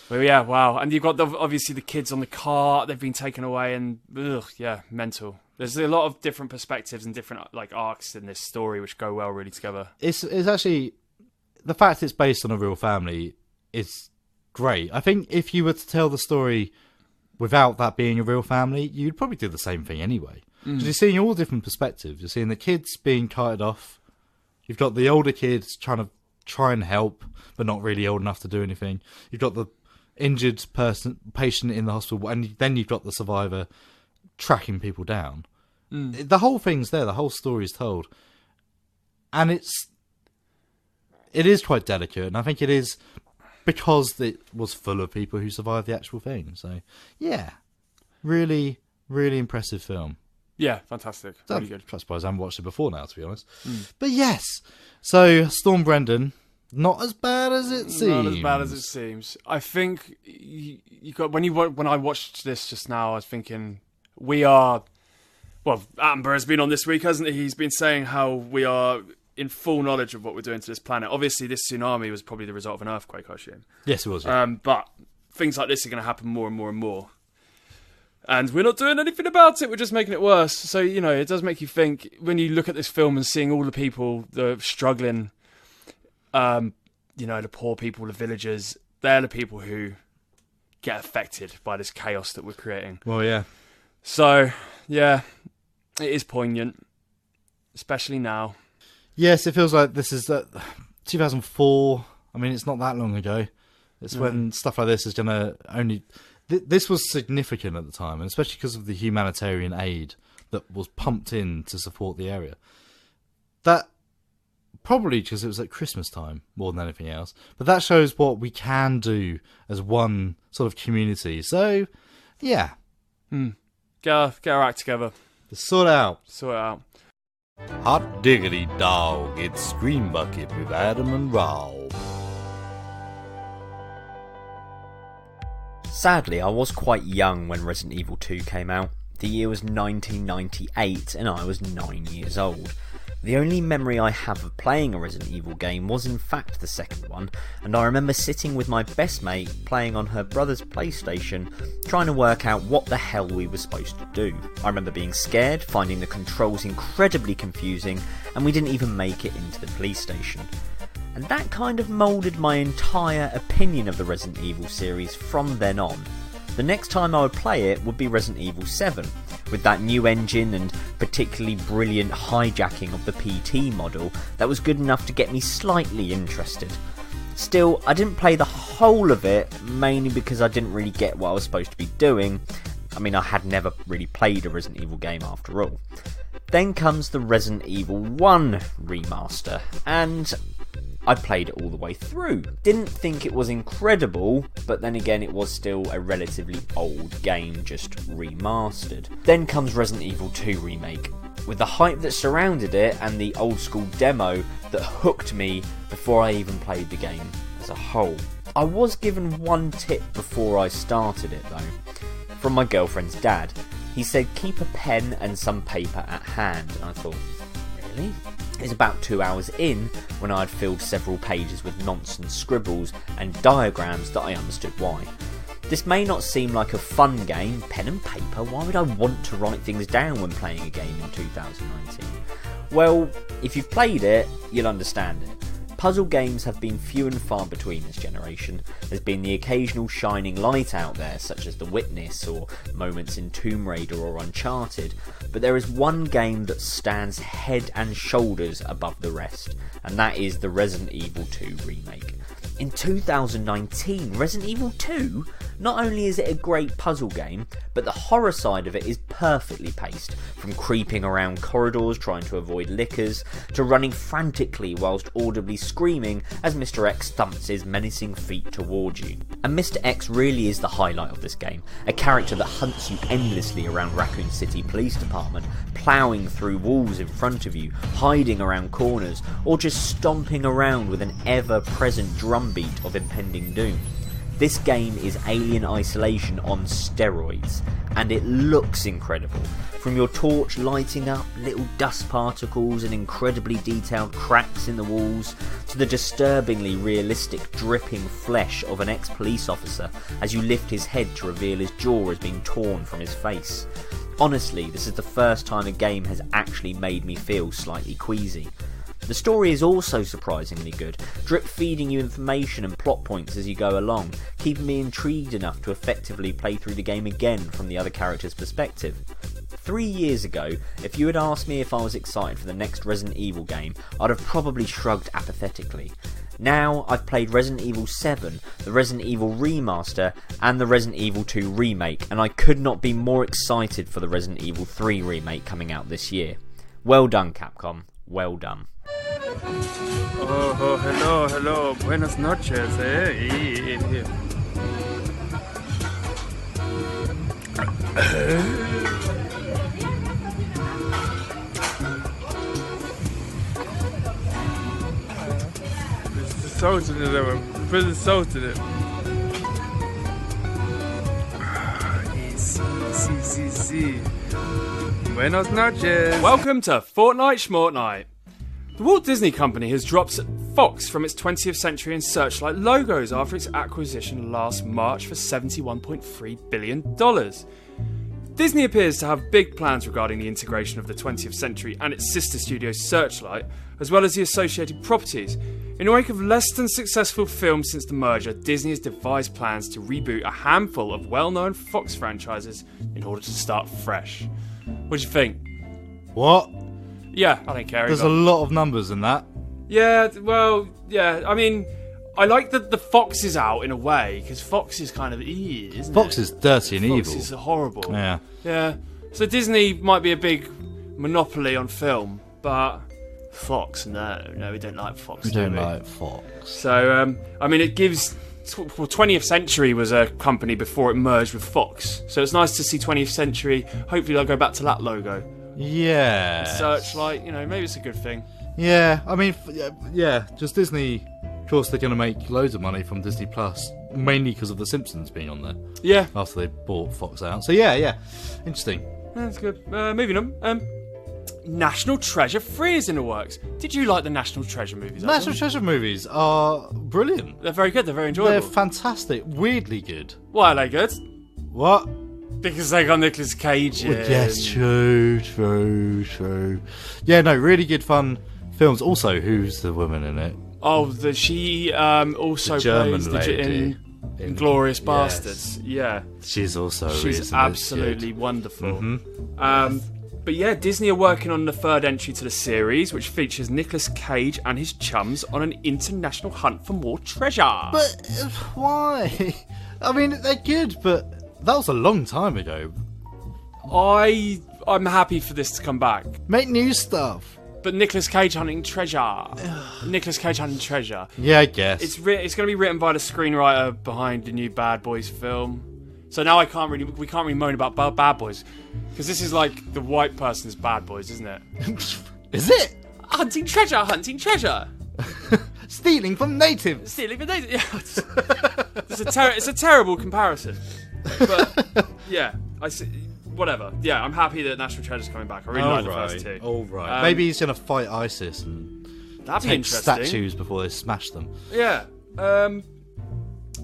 But yeah, wow. And you've got, obviously, the kids on the car. They've been taken away and, mental. There's a lot of different perspectives and different arcs in this story which go well really together. It's actually... The fact it's based on a real family is great. I think if you were to tell the story without that being a real family, you'd probably do the same thing anyway. Because you're seeing all different perspectives. You're seeing the kids being carted off You've got the older kids try and help, but not really old enough to do anything. You've got the injured patient in the hospital, and then you've got the survivor tracking people down. The whole thing's there. The whole story is told, and it is quite delicate. And I think it is because it was full of people who survived the actual thing. So yeah, really, really impressive film. Yeah, fantastic. Really good. I suppose I haven't watched it before now, to be honest. But yes, so Storm Brendan, not as bad as it seems. Not as bad as it seems. I think you got when I watched this just now, I was thinking Attenborough has been on this week, hasn't he? He's been saying how we are in full knowledge of what we're doing to this planet. Obviously, this tsunami was probably the result of an earthquake, I assume. Yes, it was. Yeah. But things like this are going to happen more and more and more. And we're not doing anything about it. We're just making it worse. So, it does make you think, when you look at this film and seeing all the people that are struggling, the poor people, the villagers, they're the people who get affected by this chaos that we're creating. Well, yeah. So, yeah, it is poignant, especially now. Yes, it feels like this is 2004. I mean, it's not that long ago. It's when stuff like this is going to only... This was significant at the time, and especially because of the humanitarian aid that was pumped in to support the area. That probably because it was at Christmas time more than anything else. But that shows what we can do as one sort of community. So, yeah. Get our act together. Sort it out. Hot diggity dog, it's Stream Bucket with Adam and Rob. Sadly, I was quite young when Resident Evil 2 came out. The year was 1998 and I was 9 years old. The only memory I have of playing a Resident Evil game was in fact the second one, and I remember sitting with my best mate playing on her brother's PlayStation, trying to work out what the hell we were supposed to do. I remember being scared, finding the controls incredibly confusing, and we didn't even make it into the police station. And that kind of moulded my entire opinion of the Resident Evil series from then on. The next time I would play it would be Resident Evil 7, with that new engine and particularly brilliant hijacking of the PT model that was good enough to get me slightly interested. Still, I didn't play the whole of it, mainly because I didn't really get what I was supposed to be doing. I mean, I had never really played a Resident Evil game after all. Then comes the Resident Evil 1 remaster, and I played it all the way through. Didn't think it was incredible, but then again it was still a relatively old game, just remastered. Then comes Resident Evil 2 Remake, with the hype that surrounded it and the old school demo that hooked me before I even played the game as a whole. I was given one tip before I started it though, from my girlfriend's dad. He said keep a pen and some paper at hand, and I thought, really? It was about 2 hours in when I had filled several pages with nonsense scribbles and diagrams that I understood why. This may not seem like a fun game, pen and paper, why would I want to write things down when playing a game in 2019? Well, if you've played it, you'll understand it. Puzzle games have been few and far between this generation. There's been the occasional shining light out there, such as The Witness or moments in Tomb Raider or Uncharted, but there is one game that stands head and shoulders above the rest, and that is the Resident Evil 2 remake. In 2019, Resident Evil 2, not only is it a great puzzle game, but the horror side of it is perfectly paced, from creeping around corridors trying to avoid lickers, to running frantically whilst audibly screaming as Mr. X thumps his menacing feet towards you. And Mr. X really is the highlight of this game, a character that hunts you endlessly around Raccoon City Police Department, ploughing through walls in front of you, hiding around corners, or just stomping around with an ever-present drumbeat of impending doom. This game is Alien Isolation on steroids, and it looks incredible. From your torch lighting up little dust particles and incredibly detailed cracks in the walls, to the disturbingly realistic dripping flesh of an ex-police officer as you lift his head to reveal his jaw has been torn from his face. Honestly, this is the first time a game has actually made me feel slightly queasy. The story is also surprisingly good, drip-feeding you information and plot points as you go along, keeping me intrigued enough to effectively play through the game again from the other character's perspective. 3 years ago, if you had asked me if I was excited for the next Resident Evil game, I'd have probably shrugged apathetically. Now, I've played Resident Evil 7, the Resident Evil Remaster, and the Resident Evil 2 Remake, and I could not be more excited for the Resident Evil 3 Remake coming out this year. Well done, Capcom. Well done. Oh, hello. Buenas noches, Salt in it, put the salt in it. Easy. Buenas noches. Welcome to Fortnite Schmortnight. The Walt Disney Company has dropped Fox from its 20th Century and Searchlight logos after its acquisition last March for $71.3 billion. Disney appears to have big plans regarding the integration of the 20th Century and its sister studio Searchlight, as well as the associated properties. In the wake of less than successful films since the merger, Disney has devised plans to reboot a handful of well-known Fox franchises in order to start fresh. What do you think? What? Yeah, I don't care. There's a lot of numbers in that. Yeah, well, yeah, I mean, I like that the Fox is out in a way, because Fox is kind of isn't it? Fox is dirty and Fox evil. is horrible. Yeah. Yeah. So Disney might be a big monopoly on film, but Fox, no, we don't like Fox. We don't like Fox. So, I mean, it gives. Well, 20th Century was a company before it merged with Fox, so it's nice to see 20th Century. Hopefully, they'll go back to that logo. Yeah. Searchlight, maybe it's a good thing. Yeah, I mean, yeah, just Disney. Of course, they're going to make loads of money from Disney Plus, mainly because of The Simpsons being on there. Yeah. After they bought Fox out. So, yeah. Interesting. That's good. Moving on. National Treasure 3 is in the works. Did you like the National Treasure movies? National Treasure movies are brilliant. They're very good. They're very enjoyable. They're fantastic. Weirdly good. Why are they good? What? Because they got Nicolas Cage in. Well, yes, true. Yeah, no, really good fun films. Also, who's the woman in it? Oh, she also the German plays lady in Glorious Bastards. Yeah. She's also She's absolutely good. wonderful. Mm-hmm. But yeah, Disney are working on the third entry to the series, which features Nicolas Cage and his chums on an international hunt for more treasure. But why? I mean, they're good, but that was a long time ago. I'm happy for this to come back. Make new stuff. But Nicolas Cage hunting treasure. Nicolas Cage hunting treasure. Yeah, I guess. It's going to be written by the screenwriter behind the new Bad Boys film. So now we can't really moan about Bad Boys, because this is like the white person's Bad Boys, isn't it? Is it? Hunting treasure. Stealing from natives. Yeah, it's a terrible comparison. But yeah, whatever. Yeah, I'm happy that National Treasure's coming back. I really like the first two. All right. Maybe he's going to fight ISIS and that'd be take interesting. statues before they smash them. Yeah.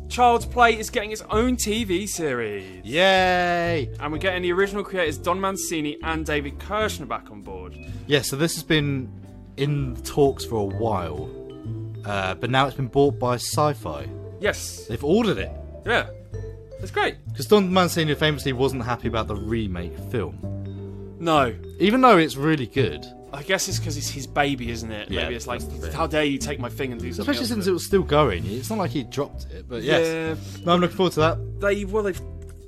Child's Play is getting its own TV series. Yay! And we're getting the original creators Don Mancini and David Kirshner back on board. Yeah, so this has been in talks for a while, but now it's been bought by Sci-Fi. Yes. They've ordered it. Yeah. That's great. Because Don Mancini famously wasn't happy about the remake film. No. Even though it's really good. I guess it's because it's his baby, isn't it? Yeah, Maybe it's like, how dare you take my thing and do something Especially else since with it was still going. It's not like he dropped it, but yes. Yeah. No, I'm looking forward to that. They've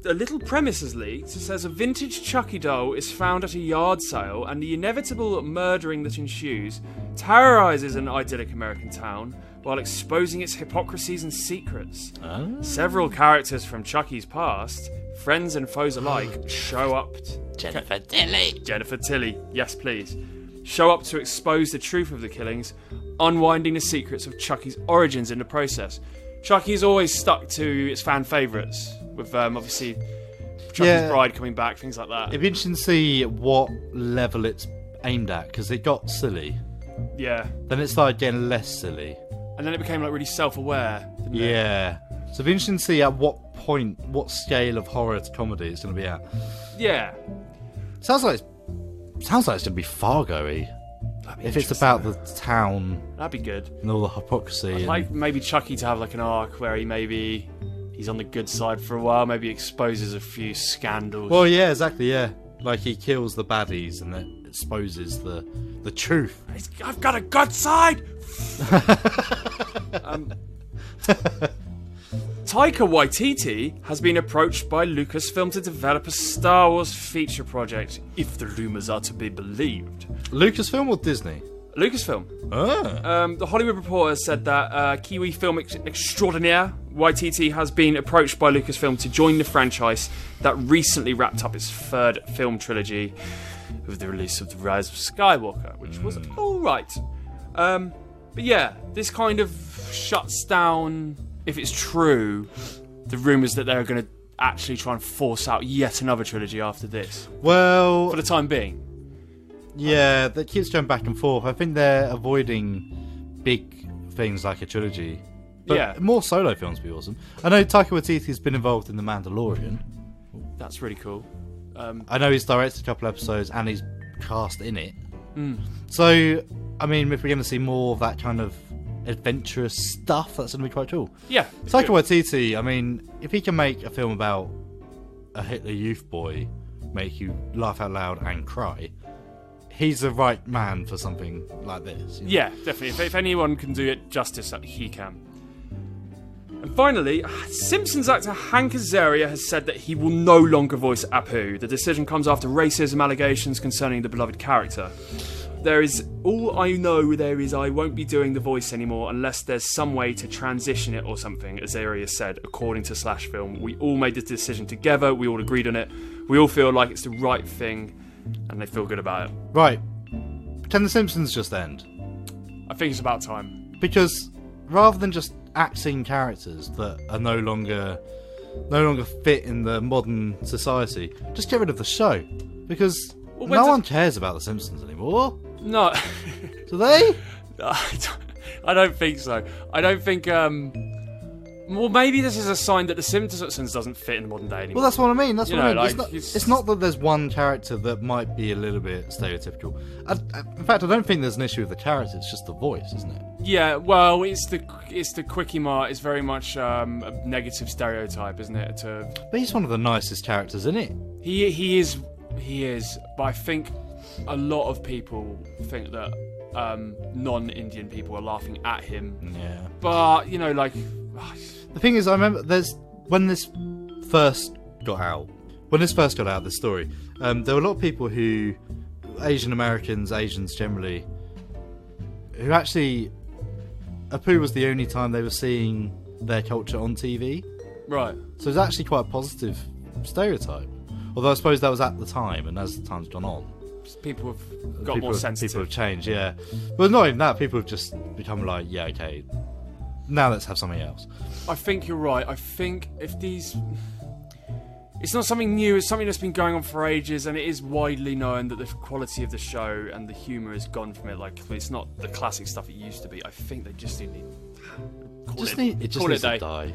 a little premise has leaked. It says a vintage Chucky doll is found at a yard sale, and the inevitable murdering that ensues terrorizes an idyllic American town while exposing its hypocrisies and secrets. Several characters from Chucky's past, friends and foes alike, show up. Jennifer Tilly, yes please. Show up to expose the truth of the killings, unwinding the secrets of Chucky's origins in the process. Chucky's always stuck to its fan favourites, with obviously Chucky's Bride coming back, things like that. It'd be interesting to see what level it's aimed at, because it got silly. Yeah. Then it started getting less silly. And then it became like really self-aware, didn't it? Yeah. So it'd be interesting to see at what point, what scale of horror to comedy it's going to be at. Yeah. Sounds like it's going to be Fargo-y. If it's about the town. That'd be good. And all the hypocrisy. I'd like maybe Chucky to have like an arc where he's on the good side for a while, maybe exposes a few scandals. Well, yeah, exactly, yeah. Like he kills the baddies and then exposes the truth. I've got a good side. Taika Waititi has been approached by Lucasfilm to develop a Star Wars feature project, if the rumours are to be believed. Lucasfilm or Disney? Lucasfilm. Ah. The Hollywood Reporter said that Kiwi film extraordinaire Waititi has been approached by Lucasfilm to join the franchise that recently wrapped up its third film trilogy with the release of The Rise of Skywalker, which was alright. But yeah, this kind of shuts down, if it's true, the rumours that they're going to actually try and force out yet another trilogy after this. Well, for the time being. Yeah, that keeps going back and forth. I think they're avoiding big things like a trilogy. But yeah. More solo films would be awesome. I know Taika Waititi's been involved in The Mandalorian. That's really cool. I know he's directed a couple episodes and he's cast in it. Mm. So, I mean, if we're going to see more of that kind of adventurous stuff, that's going to be quite cool. Yeah. Taika Waititi, I mean, if he can make a film about a Hitler Youth boy, make you laugh out loud and cry, he's the right man for something like this. You know? Yeah, definitely. If anyone can do it justice, he can. And finally, Simpsons actor Hank Azaria has said that he will no longer voice Apu. The decision comes after racism allegations concerning the beloved character. All I know there is I won't be doing the voice anymore unless there's some way to transition it or something, Azaria said, according to Slash Film. We all made this decision together, we all agreed on it, we all feel like it's the right thing, and they feel good about it. Right. Can The Simpsons just end? I think it's about time. Because rather than just acting characters that are no longer fit in the modern society, just get rid of the show. Because no one cares about The Simpsons anymore. No. Do they? I don't think so. I don't think... well, maybe this is a sign that The Simpsons doesn't fit in the modern day anymore. Well, that's what I mean. That's what I mean. Like, it's not that there's one character that might be a little bit stereotypical. In fact, I don't think there's an issue with the character. It's just the voice, isn't it? Yeah, well, it's the Quickie Mart. It's very much a negative stereotype, isn't it? But he's one of the nicest characters, isn't it? He is. But I think a lot of people think that non-Indian people are laughing at him. Yeah. But like. The thing is, I remember when this first got out, this story, there were a lot of people who, Asian Americans, Asians generally, who actually, Apu was the only time they were seeing their culture on TV. Right. So it's actually quite a positive stereotype. Although I suppose that was at the time, and as the time's gone on, people have got more sensitive. People have changed, yeah. But not even that, people have just become like, yeah, okay, now let's have something else. I think you're right. I think if these... It's not something new, it's something that's been going on for ages, and it is widely known that the quality of the show and the humour has gone from it. Like, it's not the classic stuff it used to be. I think they just need it just needs to die.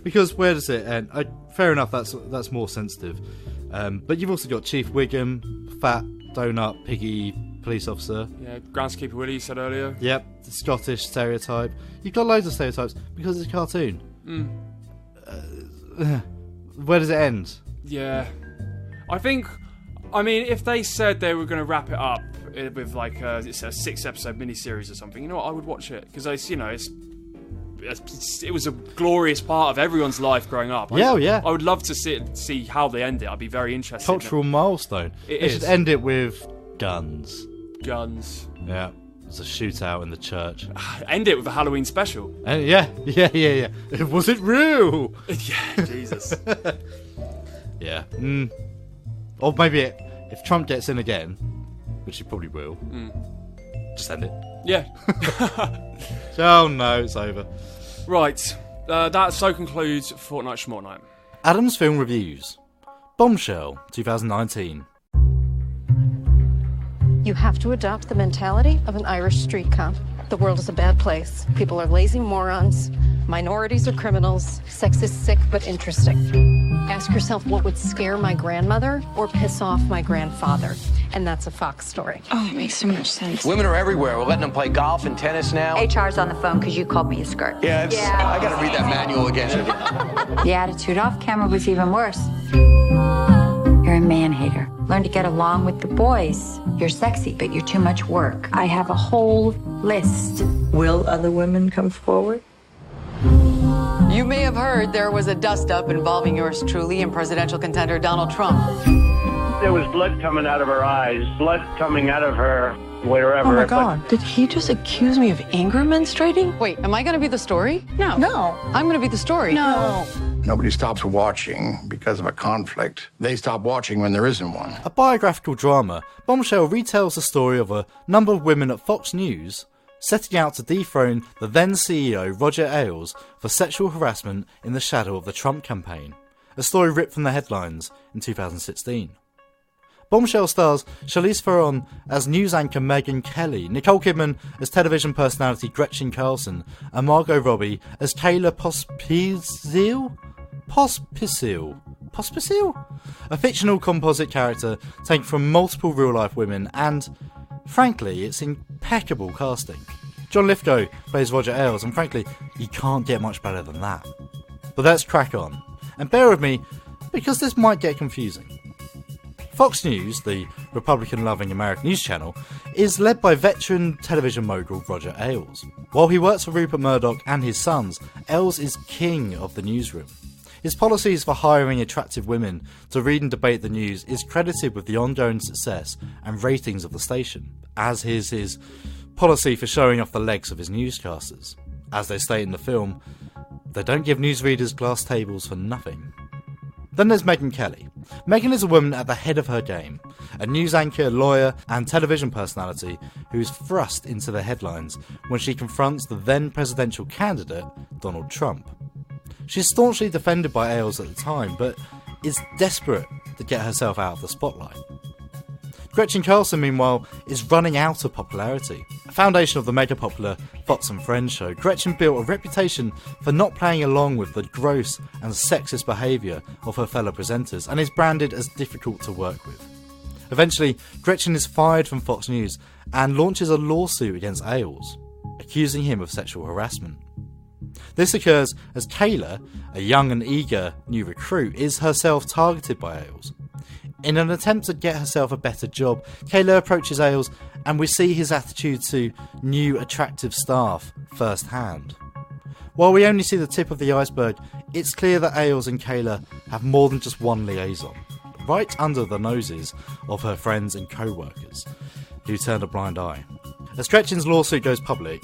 Because where does it end? Fair enough, that's more sensitive. But you've also got Chief Wiggum, fat, donut, piggy police officer. Yeah, Groundskeeper Willie, you said earlier. Yep, the Scottish stereotype. You've got loads of stereotypes because it's a cartoon. Where does it end? Yeah. I mean, if they said they were going to wrap it up with like it's a 6-episode miniseries or something, you know what, I would watch it. Because it was a glorious part of everyone's life growing up. Yeah. I would love to see how they end it. I'd be very interested. Cultural milestone. They should end it with guns. Guns. Yeah. There's a shootout in the church. End it with a Halloween special. Yeah. Was it real? Yeah, Jesus. Yeah. Or maybe if Trump gets in again, which he probably will, just end it. Yeah. Oh no, it's over. Right. That so concludes Fortnite Schmortnight. Adam's Film Reviews. Bombshell, 2019. You have to adopt the mentality of an Irish street cop. The world is a bad place. People are lazy morons. Minorities are criminals. Sex is sick but interesting. Ask yourself what would scare my grandmother or piss off my grandfather. And that's a Fox story. Oh, it makes so much sense. Women are everywhere. We're letting them play golf and tennis now. HR's on the phone because you called me a skirt. Yeah, I gotta read that manual again. The attitude off camera was even worse. You're You're a man-hater. Learn to get along with the boys. You're sexy, but you're too much work. I have a whole list. Will other women come forward? You may have heard there was a dust-up involving yours truly and presidential contender Donald Trump. There was blood coming out of her eyes, blood coming out of her wherever. Oh my God, did he just accuse me of anger menstruating? Wait, am I gonna be the story? No. No. I'm gonna be the story. No. Nobody stops watching because of a conflict. They stop watching when there isn't one. A biographical drama, Bombshell retells the story of a number of women at Fox News setting out to dethrone the then CEO Roger Ailes for sexual harassment in the shadow of the Trump campaign. A story ripped from the headlines in 2016. Bombshell stars Charlize Theron as news anchor Megyn Kelly, Nicole Kidman as television personality Gretchen Carlson, and Margot Robbie as Kayla Pospisil? A fictional composite character taken from multiple real-life women, and, frankly, it's impeccable casting. John Lithgow plays Roger Ailes, and frankly, you can't get much better than that. But let's crack on. And bear with me, because this might get confusing. Fox News, the Republican-loving American news channel, is led by veteran television mogul Roger Ailes. While he works for Rupert Murdoch and his sons, Ailes is king of the newsroom. His policies for hiring attractive women to read and debate the news is credited with the ongoing success and ratings of the station, as is his policy for showing off the legs of his newscasters. As they state in the film, they don't give newsreaders glass tables for nothing. Then there's Megyn Kelly. Megyn is a woman at the head of her game, a news anchor, lawyer, and television personality who is thrust into the headlines when she confronts the then presidential candidate, Donald Trump. She's staunchly defended by Ailes at the time, but is desperate to get herself out of the spotlight. Gretchen Carlson, meanwhile, is running out of popularity. A foundation of the mega-popular Fox and Friends show, Gretchen built a reputation for not playing along with the gross and sexist behaviour of her fellow presenters, and is branded as difficult to work with. Eventually, Gretchen is fired from Fox News and launches a lawsuit against Ailes, accusing him of sexual harassment. This occurs as Kayla, a young and eager new recruit, is herself targeted by Ailes. In an attempt to get herself a better job, Kayla approaches Ailes, and we see his attitude to new attractive staff firsthand. While we only see the tip of the iceberg, it's clear that Ailes and Kayla have more than just one liaison, right under the noses of her friends and co-workers, who turned a blind eye. As Gretchen's lawsuit goes public,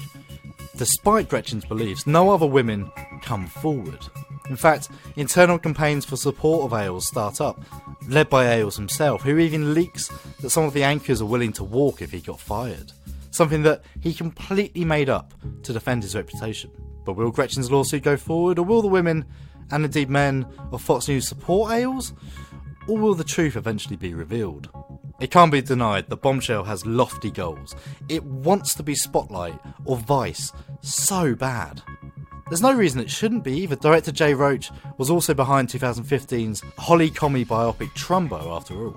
despite Gretchen's beliefs, no other women come forward. In fact, internal campaigns for support of Ailes start up, led by Ailes himself, who even leaks that some of the anchors are willing to walk if he got fired. Something that he completely made up to defend his reputation. But will Gretchen's lawsuit go forward, or will the women, and indeed men, of Fox News support Ailes? Or will the truth eventually be revealed? It can't be denied that Bombshell has lofty goals. It wants to be Spotlight or Vice so bad. There's no reason it shouldn't be either. Director Jay Roach was also behind 2015's Holly Comey biopic Trumbo, after all.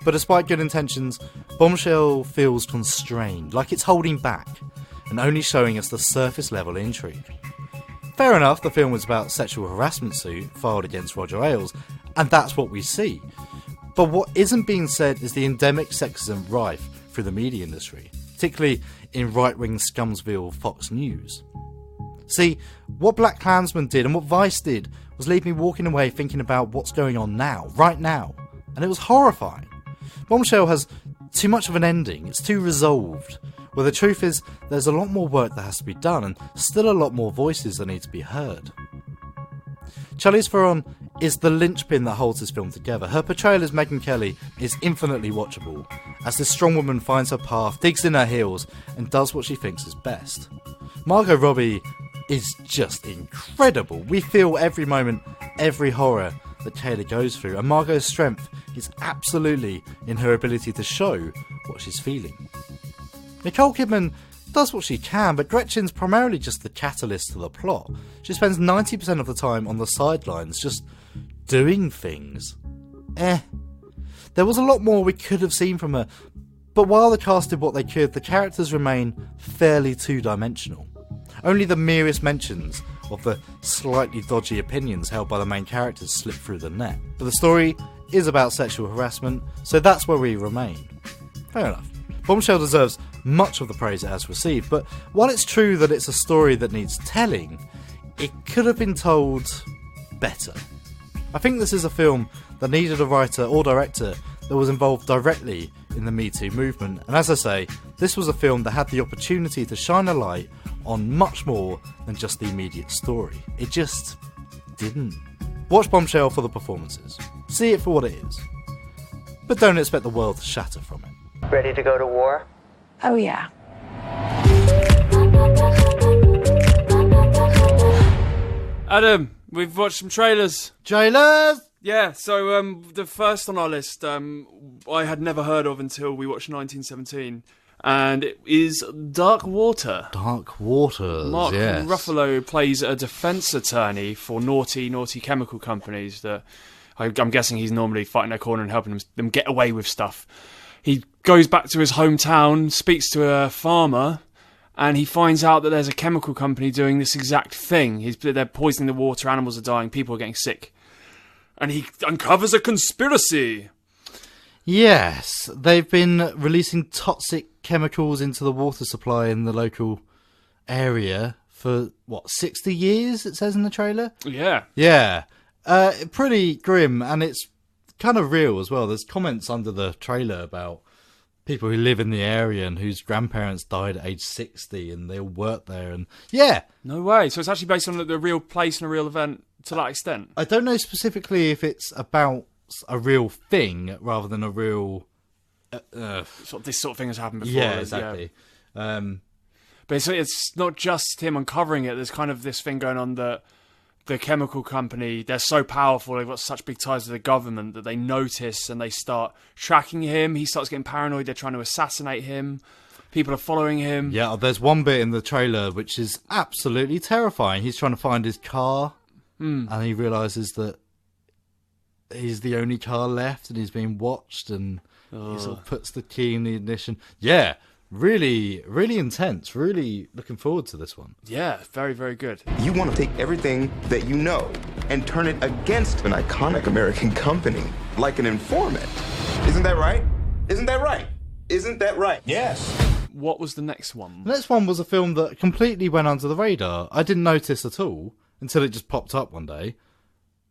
But despite good intentions, Bombshell feels constrained, like it's holding back, and only showing us the surface level intrigue. Fair enough, the film was about a sexual harassment suit filed against Roger Ailes, and that's what we see. But what isn't being said is the endemic sexism rife through the media industry, particularly in right-wing Scumsville Fox News. See, what BlacKkKlansman did and what Vice did was leave me walking away thinking about what's going on now, right now, and it was horrifying. Bombshell has too much of an ending, it's too resolved, where the truth is there's a lot more work that has to be done and still a lot more voices that need to be heard. Charlize Theron is the linchpin that holds this film together. Her portrayal as Megyn Kelly is infinitely watchable, as this strong woman finds her path, digs in her heels, and does what she thinks is best. Margot Robbie is just incredible. We feel every moment, every horror that Kayla goes through, and Margot's strength is absolutely in her ability to show what she's feeling. Nicole Kidman does what she can, but Gretchen's primarily just the catalyst to the plot. She spends 90% of the time on the sidelines, just doing things. There was a lot more we could have seen from her, but while the cast did what they could, the characters remain fairly two-dimensional. Only the merest mentions of the slightly dodgy opinions held by the main characters slip through the net. But the story is about sexual harassment, so that's where we remain. Fair enough. Bombshell deserves much of the praise it has received, but while it's true that it's a story that needs telling, it could have been told better. I think this is a film that needed a writer or director that was involved directly in the Me Too movement, and as I say, this was a film that had the opportunity to shine a light on much more than just the immediate story. It just didn't. Watch Bombshell for the performances. See it for what it is. But don't expect the world to shatter from it. Ready to go to war? Oh, yeah. Adam, we've watched some trailers. Trailers? Yeah, so the first on our list I had never heard of until we watched 1917, and it is Dark Water. Dark Waters, Mark yes. Ruffalo plays a defence attorney for naughty chemical companies that I'm guessing he's normally fighting their corner and helping them get away with stuff. He goes back to his hometown, speaks to a farmer, and he finds out that there's a chemical company doing this exact thing. They're poisoning the water, animals are dying, people are getting sick. And he uncovers a conspiracy. Yes, they've been releasing toxic chemicals into the water supply in the local area for, 60 years, it says in the trailer? Yeah. Yeah. Pretty grim, and it's kind of real as well. There's comments under the trailer about people who live in the area and whose grandparents died at age 60 and they all work there, and yeah. No way. So it's actually based on the real place and a real event to that extent? I don't know specifically if it's about a real thing rather than a real... this sort of thing has happened before. Yeah, exactly. Yeah. But it's not just him uncovering it. There's kind of this thing going on that the chemical company, they're so powerful, they've got such big ties to the government that they notice and they start tracking him. He starts getting paranoid. They're trying to assassinate him. People are following him. Yeah, there's one bit in the trailer which is absolutely terrifying. He's trying to find his car and he realises that he's the only car left and he's being watched, and he sort of puts the key in the ignition. Yeah, really, really intense. Really looking forward to this one. Yeah, very, very good. You want to take everything that you know and turn it against an iconic American company, like an informant. Isn't that right? Isn't that right? Isn't that right? Yes. What was the next one? The next one was a film that completely went under the radar. I didn't notice at all until it just popped up one day.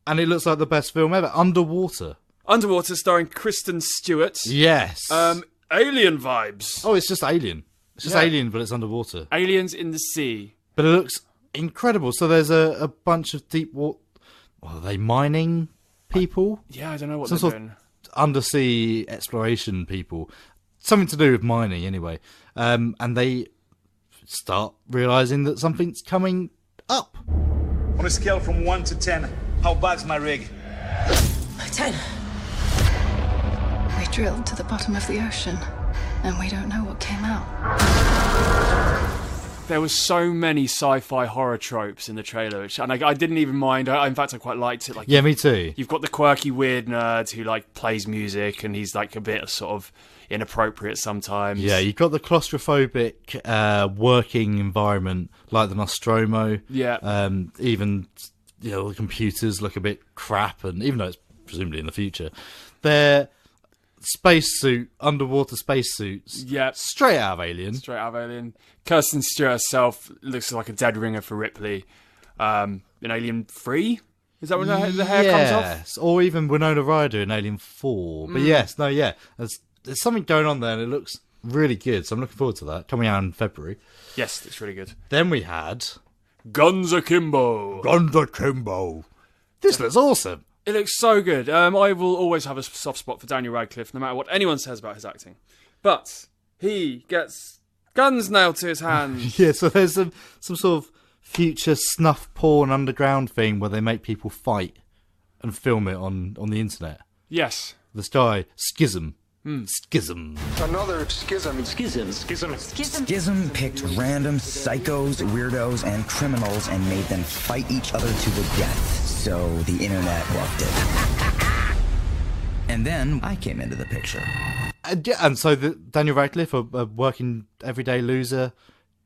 And it looks like the best film ever. Underwater. Underwater, starring Kristen Stewart. Yes. Alien vibes. Oh, it's just Alien. It's just Alien, but it's underwater. Aliens in the sea. But it looks incredible. So there's a bunch of deep water... Are they mining people? Yeah, I don't know what Some they're sort doing. Of undersea exploration people. Something to do with mining, anyway. And they start realising that something's coming up. On a scale from 1 to 10, how bad's my rig? 10. We drilled to the bottom of the ocean, and we don't know what came out. There were so many sci-fi horror tropes in the trailer, and I didn't even mind. In fact, I quite liked it. Yeah, me too. You've got the quirky weird nerd who plays music, and he's a bit sort of inappropriate sometimes. Yeah, you've got the claustrophobic working environment like the Nostromo. Yeah. Even the computers look a bit crap, and even though it's presumably in the future, they're underwater spacesuits. Yeah. Straight out of Alien. Straight out of Alien. Kirsten Stewart herself looks like a dead ringer for Ripley. In Alien 3? Is that when the hair comes off? Yes, or even Winona Ryder in Alien 4. But there's something going on there, and it looks really good, so I'm looking forward to that. Coming out in February. Yes, it's really good. Then we had... Guns Akimbo. Guns Akimbo. This looks awesome. It looks so good. I will always have a soft spot for Daniel Radcliffe, no matter what anyone says about his acting. But he gets guns nailed to his hands. Yeah, so there's some sort of future snuff porn underground thing where they make people fight and film it on the internet. Yes. This guy, Schism. Schism. Another schism. Schism picked random psychos, weirdos, and criminals and made them fight each other to the death. So the internet loved it. And then I came into the picture. And so Daniel Radcliffe, a working everyday loser,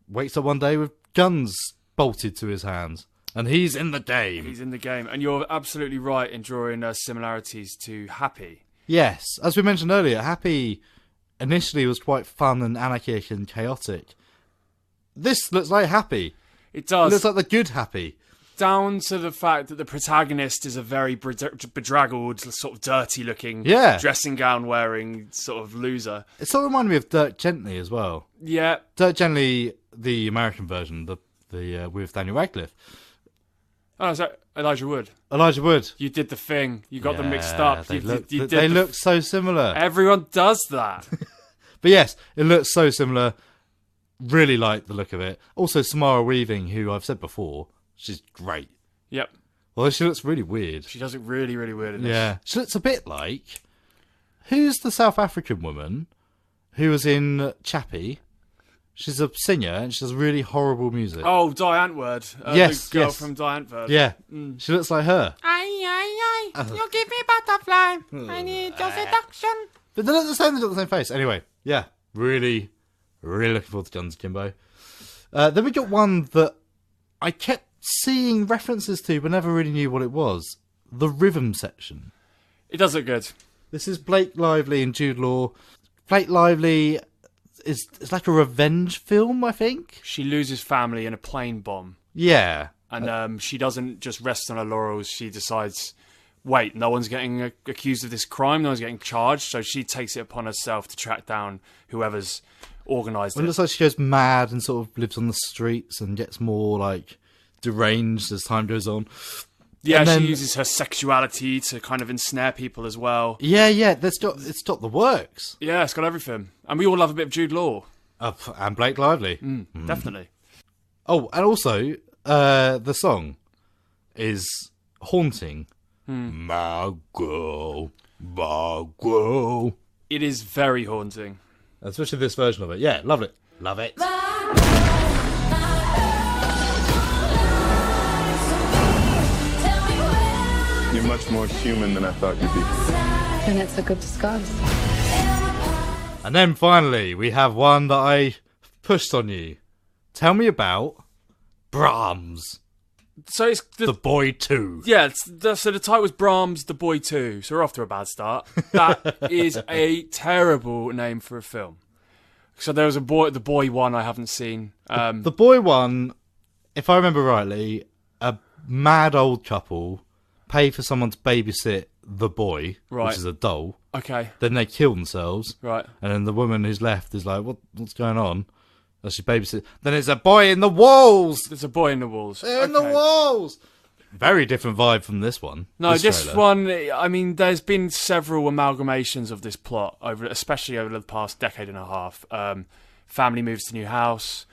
wakes up one day with guns bolted to his hands. And he's in the game. He's in the game. And you're absolutely right in drawing similarities to Happy. Yes. As we mentioned earlier, Happy initially was quite fun and anarchic and chaotic. This looks like Happy. It does. It looks like the good Happy. Down to the fact that the protagonist is a very bedraggled, sort of dirty-looking, dressing gown-wearing sort of loser. It sort of reminded me of Dirk Gently as well. Yeah. Dirk Gently, the American version, the with Daniel Radcliffe. Oh, is that Elijah Wood? Elijah Wood. You did the thing. You got them mixed up. They look so similar. Everyone does that. But yes, it looks so similar. Really like the look of it. Also, Samara Weaving, who I've said before, she's great. Yep. Well, she looks really weird. She does look really, really weird in this. Yeah. She looks a bit like... Who's the South African woman who was in Chappie? She's a singer and she does really horrible music. Oh, Die Antwoord. Yes, the girl yes. from Die Antwoord. Yeah. She looks like her. Aye, you give me butterfly. I need your seduction. But they look the same. They got the same face. Anyway, yeah. Really, really looking forward to Guns Akimbo. Then we got one that I kept seeing references to but never really knew what it was. The Rhythm Section. It does look good. This is Blake Lively and Jude Law. Blake Lively it's like a revenge film, I think. She loses family in a plane bomb. Yeah. And she doesn't just rest on her laurels. She decides, wait, no one's getting accused of this crime. No one's getting charged. So she takes it upon herself to track down whoever's organised it. It looks like she goes mad and sort of lives on the streets and gets more like deranged as time goes on. Yeah, and then, she uses her sexuality to kind of ensnare people as well. Yeah, it's got the works. Yeah, it's got everything. And we all love a bit of Jude Law. And Blake Lively. Definitely. Oh, and also, the song is haunting. My girl. It is very haunting. Especially this version of it. Yeah, love it. Love it. You're much more human than I thought you'd be. And it's a good disguise. And then finally, we have one that I pushed on you. Tell me about Brahms. So it's The Boy 2. Yeah, so the title was Brahms, The Boy 2. So we're off to a bad start. That is a terrible name for a film. So there was The Boy 1 I haven't seen. The Boy 1, if I remember rightly, a mad old couple pay for someone to babysit the boy, which is a doll. Okay. Then they kill themselves. Right. And then the woman who's left is like, what's going on? As she babysits. Then there's a boy in the walls! There's a boy in the walls. They're in the walls! Very different vibe from this one. No, this one, I mean, there's been several amalgamations of this plot, especially over the past decade and a half. Family moves to new house.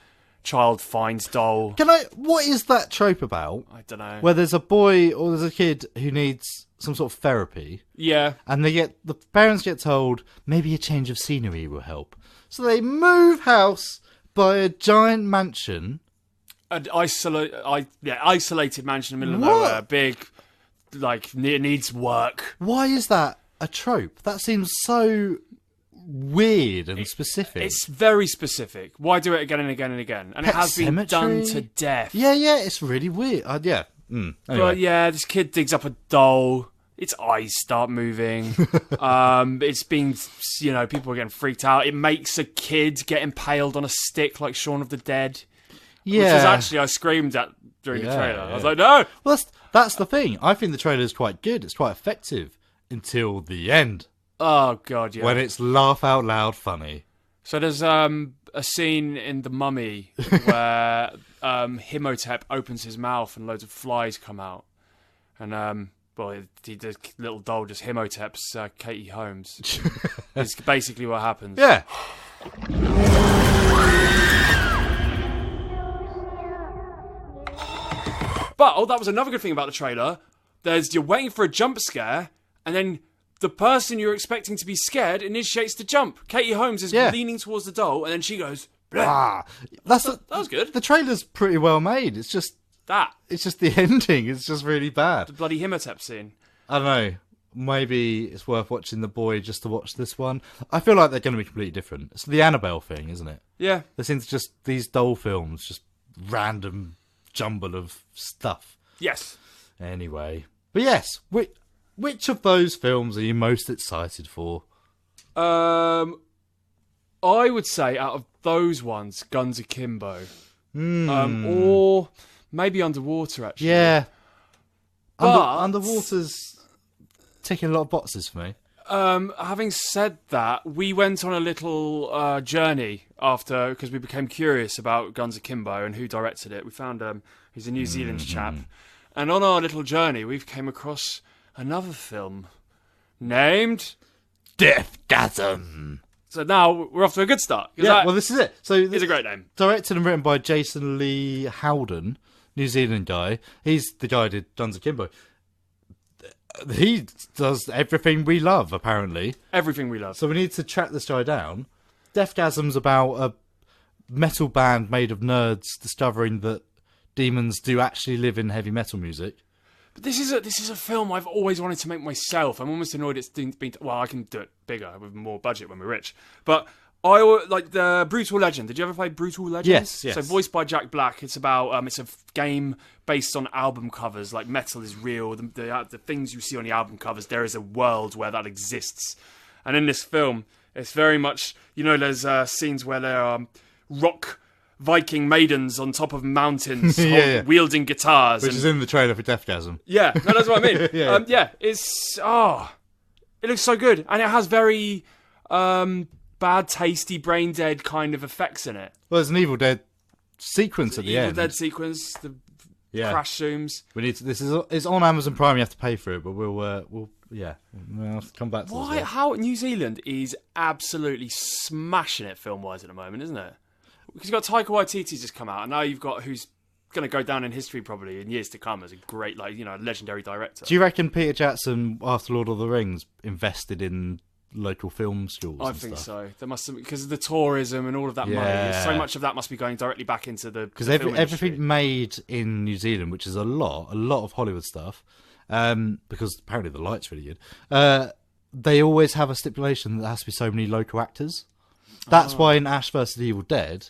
Child finds doll. What is that trope about? I don't know. Where there's a boy or there's a kid who needs some sort of therapy. Yeah. And the parents get told maybe a change of scenery will help. So they move house, buy a giant mansion. An isolated mansion in the middle of nowhere. Big, like, it needs work. Why is that a trope? That seems so weird and specific. It's very specific. Why do it again and again and again? And Pet it has been Cemetery? done to death. Yeah, it's really weird. Yeah. Anyway. But yeah, this kid digs up a doll. Its eyes start moving. It's been, people are getting freaked out. It makes a kid get impaled on a stick like Shaun of the Dead. Yeah. Which is actually, I screamed at during the trailer. I was like, no! Well, that's the thing. I think the trailer is quite good. It's quite effective until the end. Oh, God, yeah. When it's laugh out loud funny. So there's a scene in The Mummy where Imhotep opens his mouth and loads of flies come out. And, the little doll just Imhotep's Katie Holmes. It's basically what happens. Yeah. But, that was another good thing about the trailer. You're waiting for a jump scare, and then the person you're expecting to be scared initiates the jump. Katie Holmes is leaning towards the doll, and then she goes, "Blah." That was good. The trailer's pretty well made. It's just it's just the ending. It's just really bad. The bloody Imhotep scene. I don't know. Maybe it's worth watching The Boy just to watch this one. I feel like they're going to be completely different. It's the Annabelle thing, isn't it? Yeah. There seems just these doll films, just random jumble of stuff. Yes. Anyway, but yes, which of those films are you most excited for? I would say out of those ones, Guns Akimbo. Or maybe Underwater, actually. Yeah. But Underwater's ticking a lot of boxes for me. Having said that, we went on a little journey after, because we became curious about Guns Akimbo and who directed it. We found he's a New Zealand chap. And on our little journey, we've came across another film named Deathgasm. So now we're off to a good start. Yeah, well, this is it. So it's a great name. Directed and written by Jason Lee Howden, New Zealand guy. He's the guy who did Guns Akimbo. He does everything we love, apparently. Everything we love. So we need to track this guy down. Deathgasm's about a metal band made of nerds discovering that demons do actually live in heavy metal music. But this is a film I've always wanted to make myself. I'm almost annoyed it's been. Well, I can do it bigger with more budget when we're rich. But I like the Brutal Legend. Did you ever play Brutal Legend? Yes. So voiced by Jack Black. It's about it's a game based on album covers. Like metal is real. The things you see on the album covers, there is a world where that exists. And in this film, it's very much, there's scenes where there are rock Viking maidens on top of mountains wielding guitars. Which is in the trailer for Deathgasm. Yeah, no, that's what I mean. Yeah. It's... it looks so good. And it has very bad, tasty, brain-dead kind of effects in it. Well, there's an Evil Dead sequence at the end. Evil Dead sequence, the crash zooms. We need to, it's on Amazon Prime, you have to pay for it, but we'll have to come back to Why? this. How New Zealand is absolutely smashing it film-wise at the moment, isn't it? Because you've got Taika Waititi just come out, and now you've got who's going to go down in history probably in years to come as a great, legendary director. Do you reckon Peter Jackson, after Lord of the Rings, invested in local film schools? I think so. There must have, because of the tourism and all of that money. So much of that must be going directly back into the because film everything made in New Zealand, which is a lot of Hollywood stuff, because apparently the light's really good. They always have a stipulation that there has to be so many local actors. That's why in Ash vs. Evil Dead,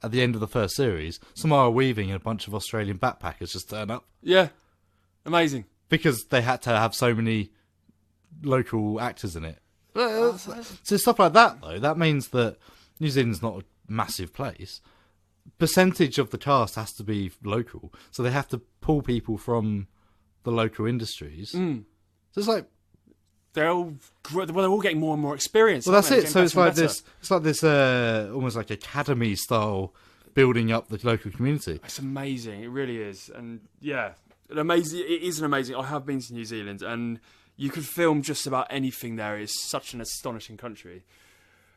at the end of the first series, Samara Weaving and a bunch of Australian backpackers just turn up. Yeah, amazing. Because they had to have so many local actors in it. So stuff like that, though, that means that New Zealand's not a massive place. Percentage of the cast has to be local, so they have to pull people from the local industries. So it's like they're all getting more and more experience. Well, that's it. So it's like this. It's like this, almost like academy style building up the local community. It's amazing. It really is, and it is an amazing. I have been to New Zealand, and you could film just about anything there. It's such an astonishing country.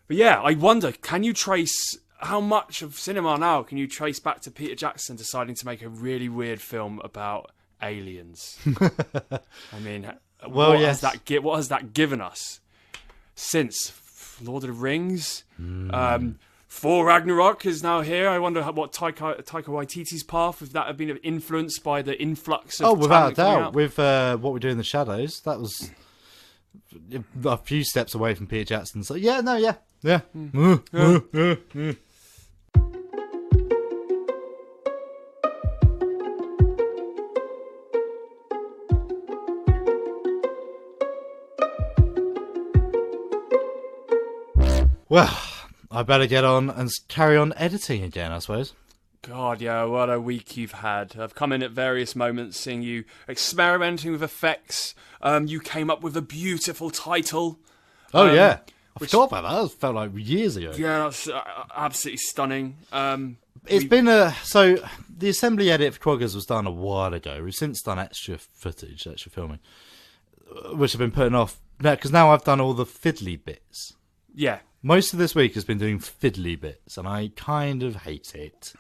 But yeah, I wonder, can you trace how much of cinema now can you trace back to Peter Jackson deciding to make a really weird film about aliens? I mean, what has that given us since Lord of the Rings? Thor Ragnarok is now here. I wonder what Taika Waititi's path, if that had been influenced by the influx of without a doubt. With What We Do in the Shadows, that was a few steps away from Peter Jackson. So yeah. Well, I better get on and carry on editing again, I suppose. God, yeah, what a week you've had. I've come in at various moments seeing you experimenting with effects. You came up with a beautiful title. Oh, yeah. I forgot about that. That felt like years ago. Yeah, that's absolutely stunning. It's been so the assembly edit for Quaggers was done a while ago. We've since done extra footage, extra filming, which have been putting off. Because now I've done all the fiddly bits. Yeah. Most of this week has been doing fiddly bits, and I kind of hate it.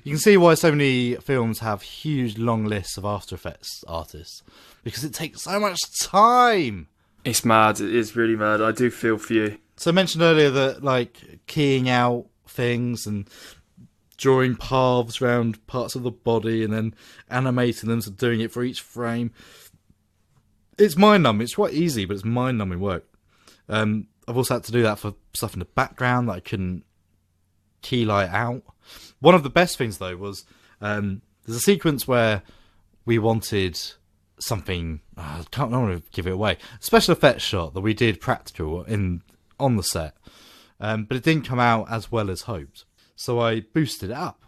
You can see why so many films have huge long lists of After Effects artists, because it takes so much time. It's mad. It is really mad. I do feel for you. So I mentioned earlier that, like, keying out things and drawing paths around parts of the body and then animating them, so doing it for each frame. It's mind-numbing. It's quite easy, but it's mind-numbing work. I've also had to do that for stuff in the background that I couldn't key light out. One of the best things, though, was There's a sequence where we wanted something. I don't want to give it away. Special effects shot that we did practical on the set, but it didn't come out as well as hoped. So I boosted it up.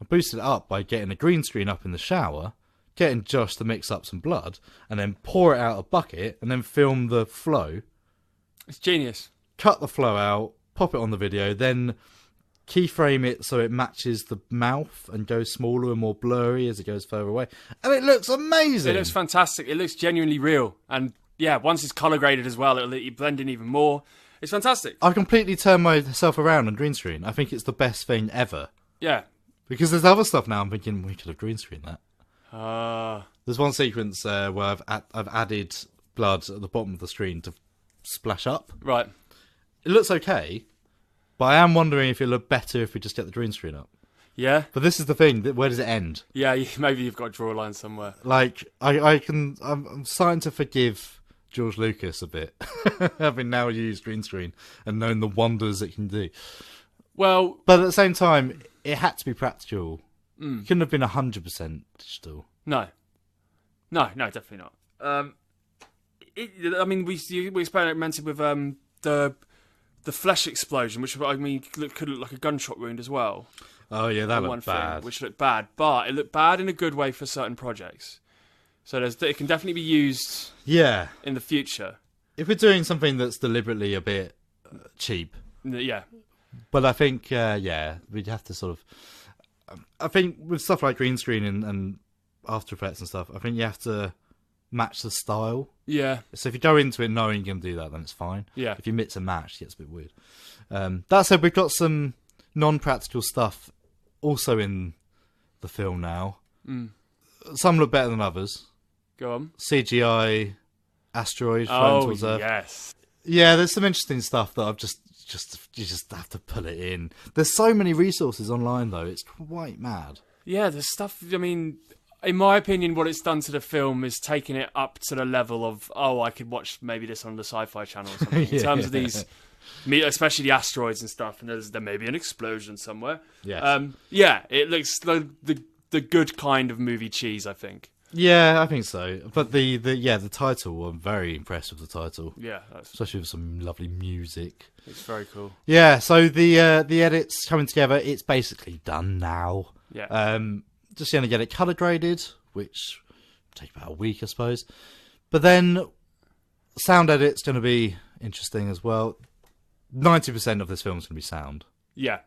I boosted it up by getting a green screen up in the shower, getting Josh to mix up some blood, and then pour it out a bucket, and then film the flow. It's genius. Cut the flow out, pop it on the video, then keyframe it so it matches the mouth and goes smaller and more blurry as it goes further away. And it looks amazing. It looks fantastic. It looks genuinely real. And yeah, once it's colour graded as well, it'll let you blend in even more. It's fantastic. I've completely turned myself around on green screen. I think it's the best thing ever. Yeah. Because there's other stuff now I'm thinking we could have green screened that. There's one sequence where I've added blood at the bottom of the screen to splash up. Right. It looks okay, but I am wondering if it'll look better if we just get the green screen up. Yeah. But this is the thing, where does it end? Yeah, maybe you've got to draw a line somewhere. Like, I'm starting to forgive George Lucas a bit, having now used green screen and known the wonders it can do. Well... But at the same time, it had to be practical. It couldn't have been 100% digital. No, definitely not. We experimented with the flesh explosion, which could look like a gunshot wound as well. Oh yeah, that looked bad. Which looked bad, but it looked bad in a good way for certain projects. So it can definitely be used. Yeah. In the future, if we're doing something that's deliberately a bit cheap. Yeah. But I think we'd have to sort of. I think with stuff like green screen and After Effects and stuff, I think you have to match the style. Yeah. So if you go into it knowing you're going to do that, then it's fine. Yeah. If you mix and match, it gets a bit weird. That said, we've got some non-practical stuff also in the film now. Some look better than others. Go on. CGI asteroid flown towards Earth. Yes. Yeah, there's some interesting stuff that I've you just have to pull it in. There's so many resources online though, it's quite mad. Yeah, there's stuff, I mean, in my opinion, what it's done to the film is taking it up to the level of, I could watch maybe this on the Sci-Fi Channel or something. In terms of these, especially the asteroids and stuff, and there may be an explosion somewhere. Yes. It looks like the good kind of movie cheese, I think. Yeah, I think so. But the title, I'm very impressed with the title. Yeah, especially with some lovely music. It's very cool. Yeah, so the edits coming together, it's basically done now. Yeah. Just going to get it colour graded, which will take about a week, I suppose. But then sound edit's going to be interesting as well. 90% of this film is going to be sound. Yeah.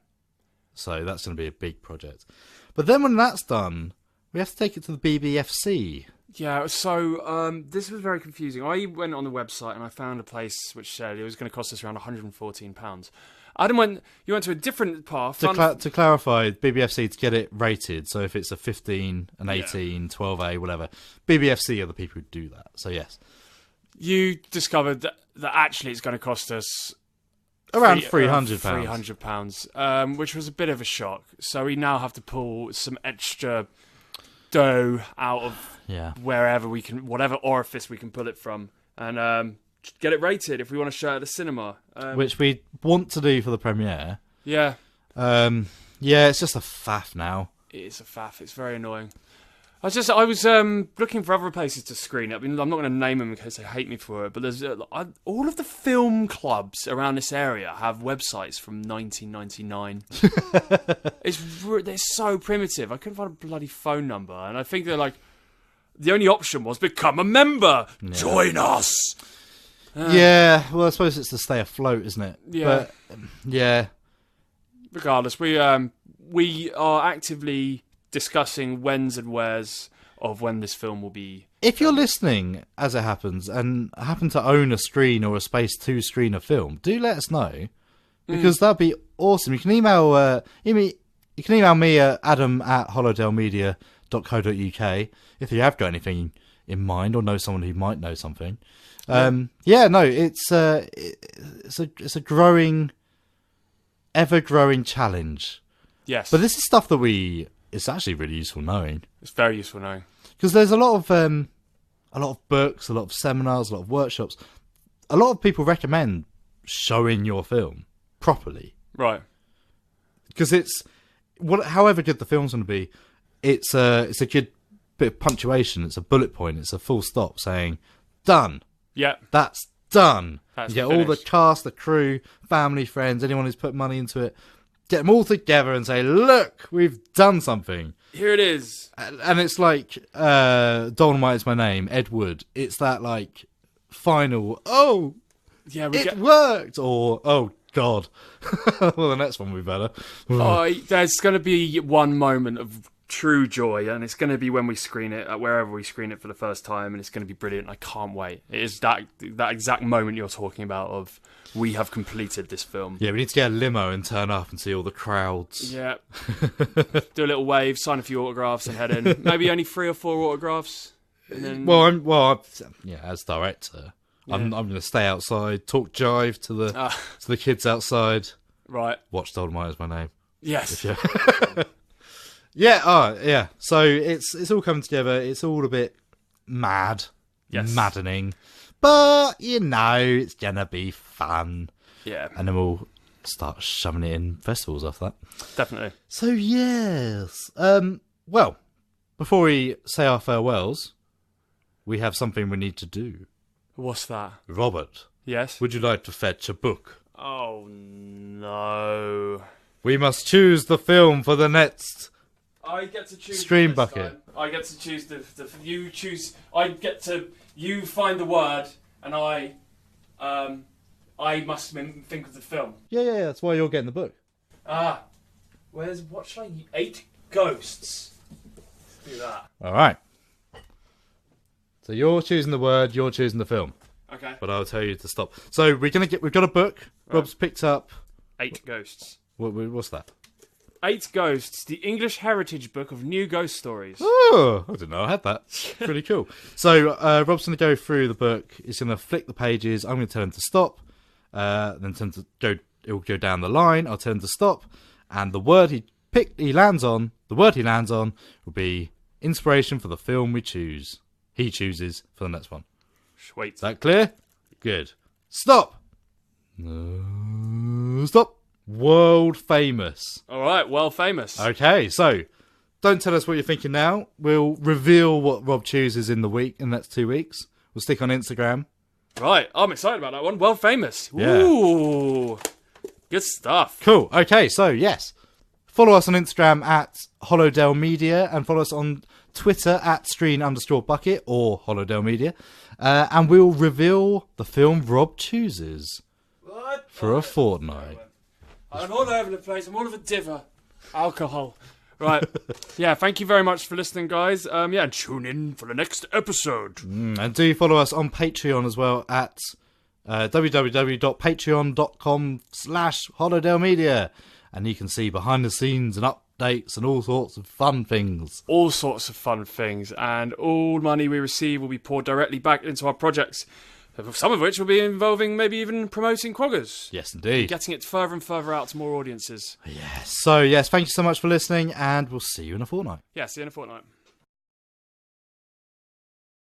So that's going to be a big project. But then when that's done, we have to take it to the BBFC. Yeah, so this was very confusing. I went on the website and I found a place which said it was going to cost us around £114. Adam you went to a different path. To clarify, BBFC to get it rated, so if it's a 15, an 18, 12A, whatever, BBFC are the people who do that, so yes. You discovered that actually it's going to cost us around £300. £300, which was a bit of a shock. So we now have to pull some extra dough out of wherever we can, whatever orifice we can pull it from, and get it rated if we want to show it at the cinema. Which we want to do for the premiere. Yeah. It's just a faff now. It is a faff. It's very annoying. I was looking for other places to screen it. I mean, I'm not going to name them because they hate me for it, but there's all of the film clubs around this area have websites from 1999. They're so primitive. I couldn't find a bloody phone number, and I think they're like, the only option was become a member. Yeah. Join us. Well, I suppose it's to stay afloat, isn't it? Yeah. But, regardless, we are actively discussing whens and wheres of when this film will be. If you're listening, as it happens, and happen to own a screen or a Space 2 screen of film, do let us know, because that'd be awesome. You can email me at adam@hollowdalemedia.co.uk if you have got anything in mind or know someone who might know something. It's a growing, ever-growing challenge. Yes, but this is stuff that it's actually really useful knowing. It's very useful knowing, because there's a lot of books, a lot of seminars, a lot of workshops. A lot of people recommend showing your film properly, right? Because however good the film's going to be, it's a good bit of punctuation. It's a bullet point. It's a full stop saying, done. Yeah. That's done. That's you get all the cast, the crew, family, friends, anyone who's put money into it. Get them all together and say, look, we've done something. Here it is. And it's like, Dolomite Is My Name, Ed Wood. It's that, like, final, yeah, it worked! Or, oh, God. Well, the next one will be better. There's going to be one moment of true joy, and it's going to be when we screen it, wherever we screen it for the first time, and it's going to be brilliant. I can't wait. It is that exact moment you're talking about of, we have completed this film. Yeah, we need to get a limo and turn up and see all the crowds. Yeah. Do a little wave, sign a few autographs and head in. Maybe only 3 or 4 autographs. And then... as director, I'm going to stay outside, talk jive to the kids outside. Right. Watch Dolomite Is My Name. Yes. Yeah. So it's all coming together. It's all a bit mad, maddening, but it's gonna be fun. Yeah. And then we'll start shoving it in festivals after that. Definitely. So yes. Well, before we say our farewells, we have something we need to do. What's that? Robert. Yes? Would you like to fetch a book? Oh, no. We must choose the film for the next... I get to choose Stream this bucket. time. I get to choose you choose. You find the word, and I must think of the film. Yeah. That's why you're getting the book. What should I use? 8 Ghosts. Let's do that. All right. So you're choosing the word. You're choosing the film. Okay. But I'll tell you to stop. So we've got a book. Right. Rob's picked up 8 Ghosts. What's that? 8 Ghosts, the English Heritage Book of New Ghost Stories. Oh, I didn't know I had that. Pretty cool. So Rob's going to go through the book. He's going to flick the pages. I'm going to tell him to stop. Then tell him to go. It'll go down the line. I'll tell him to stop. And the word he lands on will be inspiration for the film he chooses for the next one. Sweet. Is that clear? Good. Stop. Stop. World famous. All right, well famous. Okay, so don't tell us what you're thinking now. We'll reveal what Rob chooses in the next 2 weeks. We'll stick on Instagram. Right, I'm excited about that one. Well famous. Yeah. Ooh, good stuff. Cool. Okay, so yes, follow us on Instagram at Hollowdale Media and follow us on Twitter at Stream_Bucket or Hollowdale Media, and we'll reveal the film Rob chooses for a fortnight. I'm all over the place. I'm all over diva. Alcohol. Right. Yeah, thank you very much for listening, guys. And tune in for the next episode. And do follow us on Patreon as well at www.patreon.com/Hollowdale Media. And you can see behind the scenes and updates and all sorts of fun things. All sorts of fun things. And all money we receive will be poured directly back into our projects. Some of which will be involving maybe even promoting Quaggers. Yes, indeed. Getting it further and further out to more audiences. Yes. So, yes, thank you so much for listening, and we'll see you in a fortnight. Yeah, see you in a fortnight.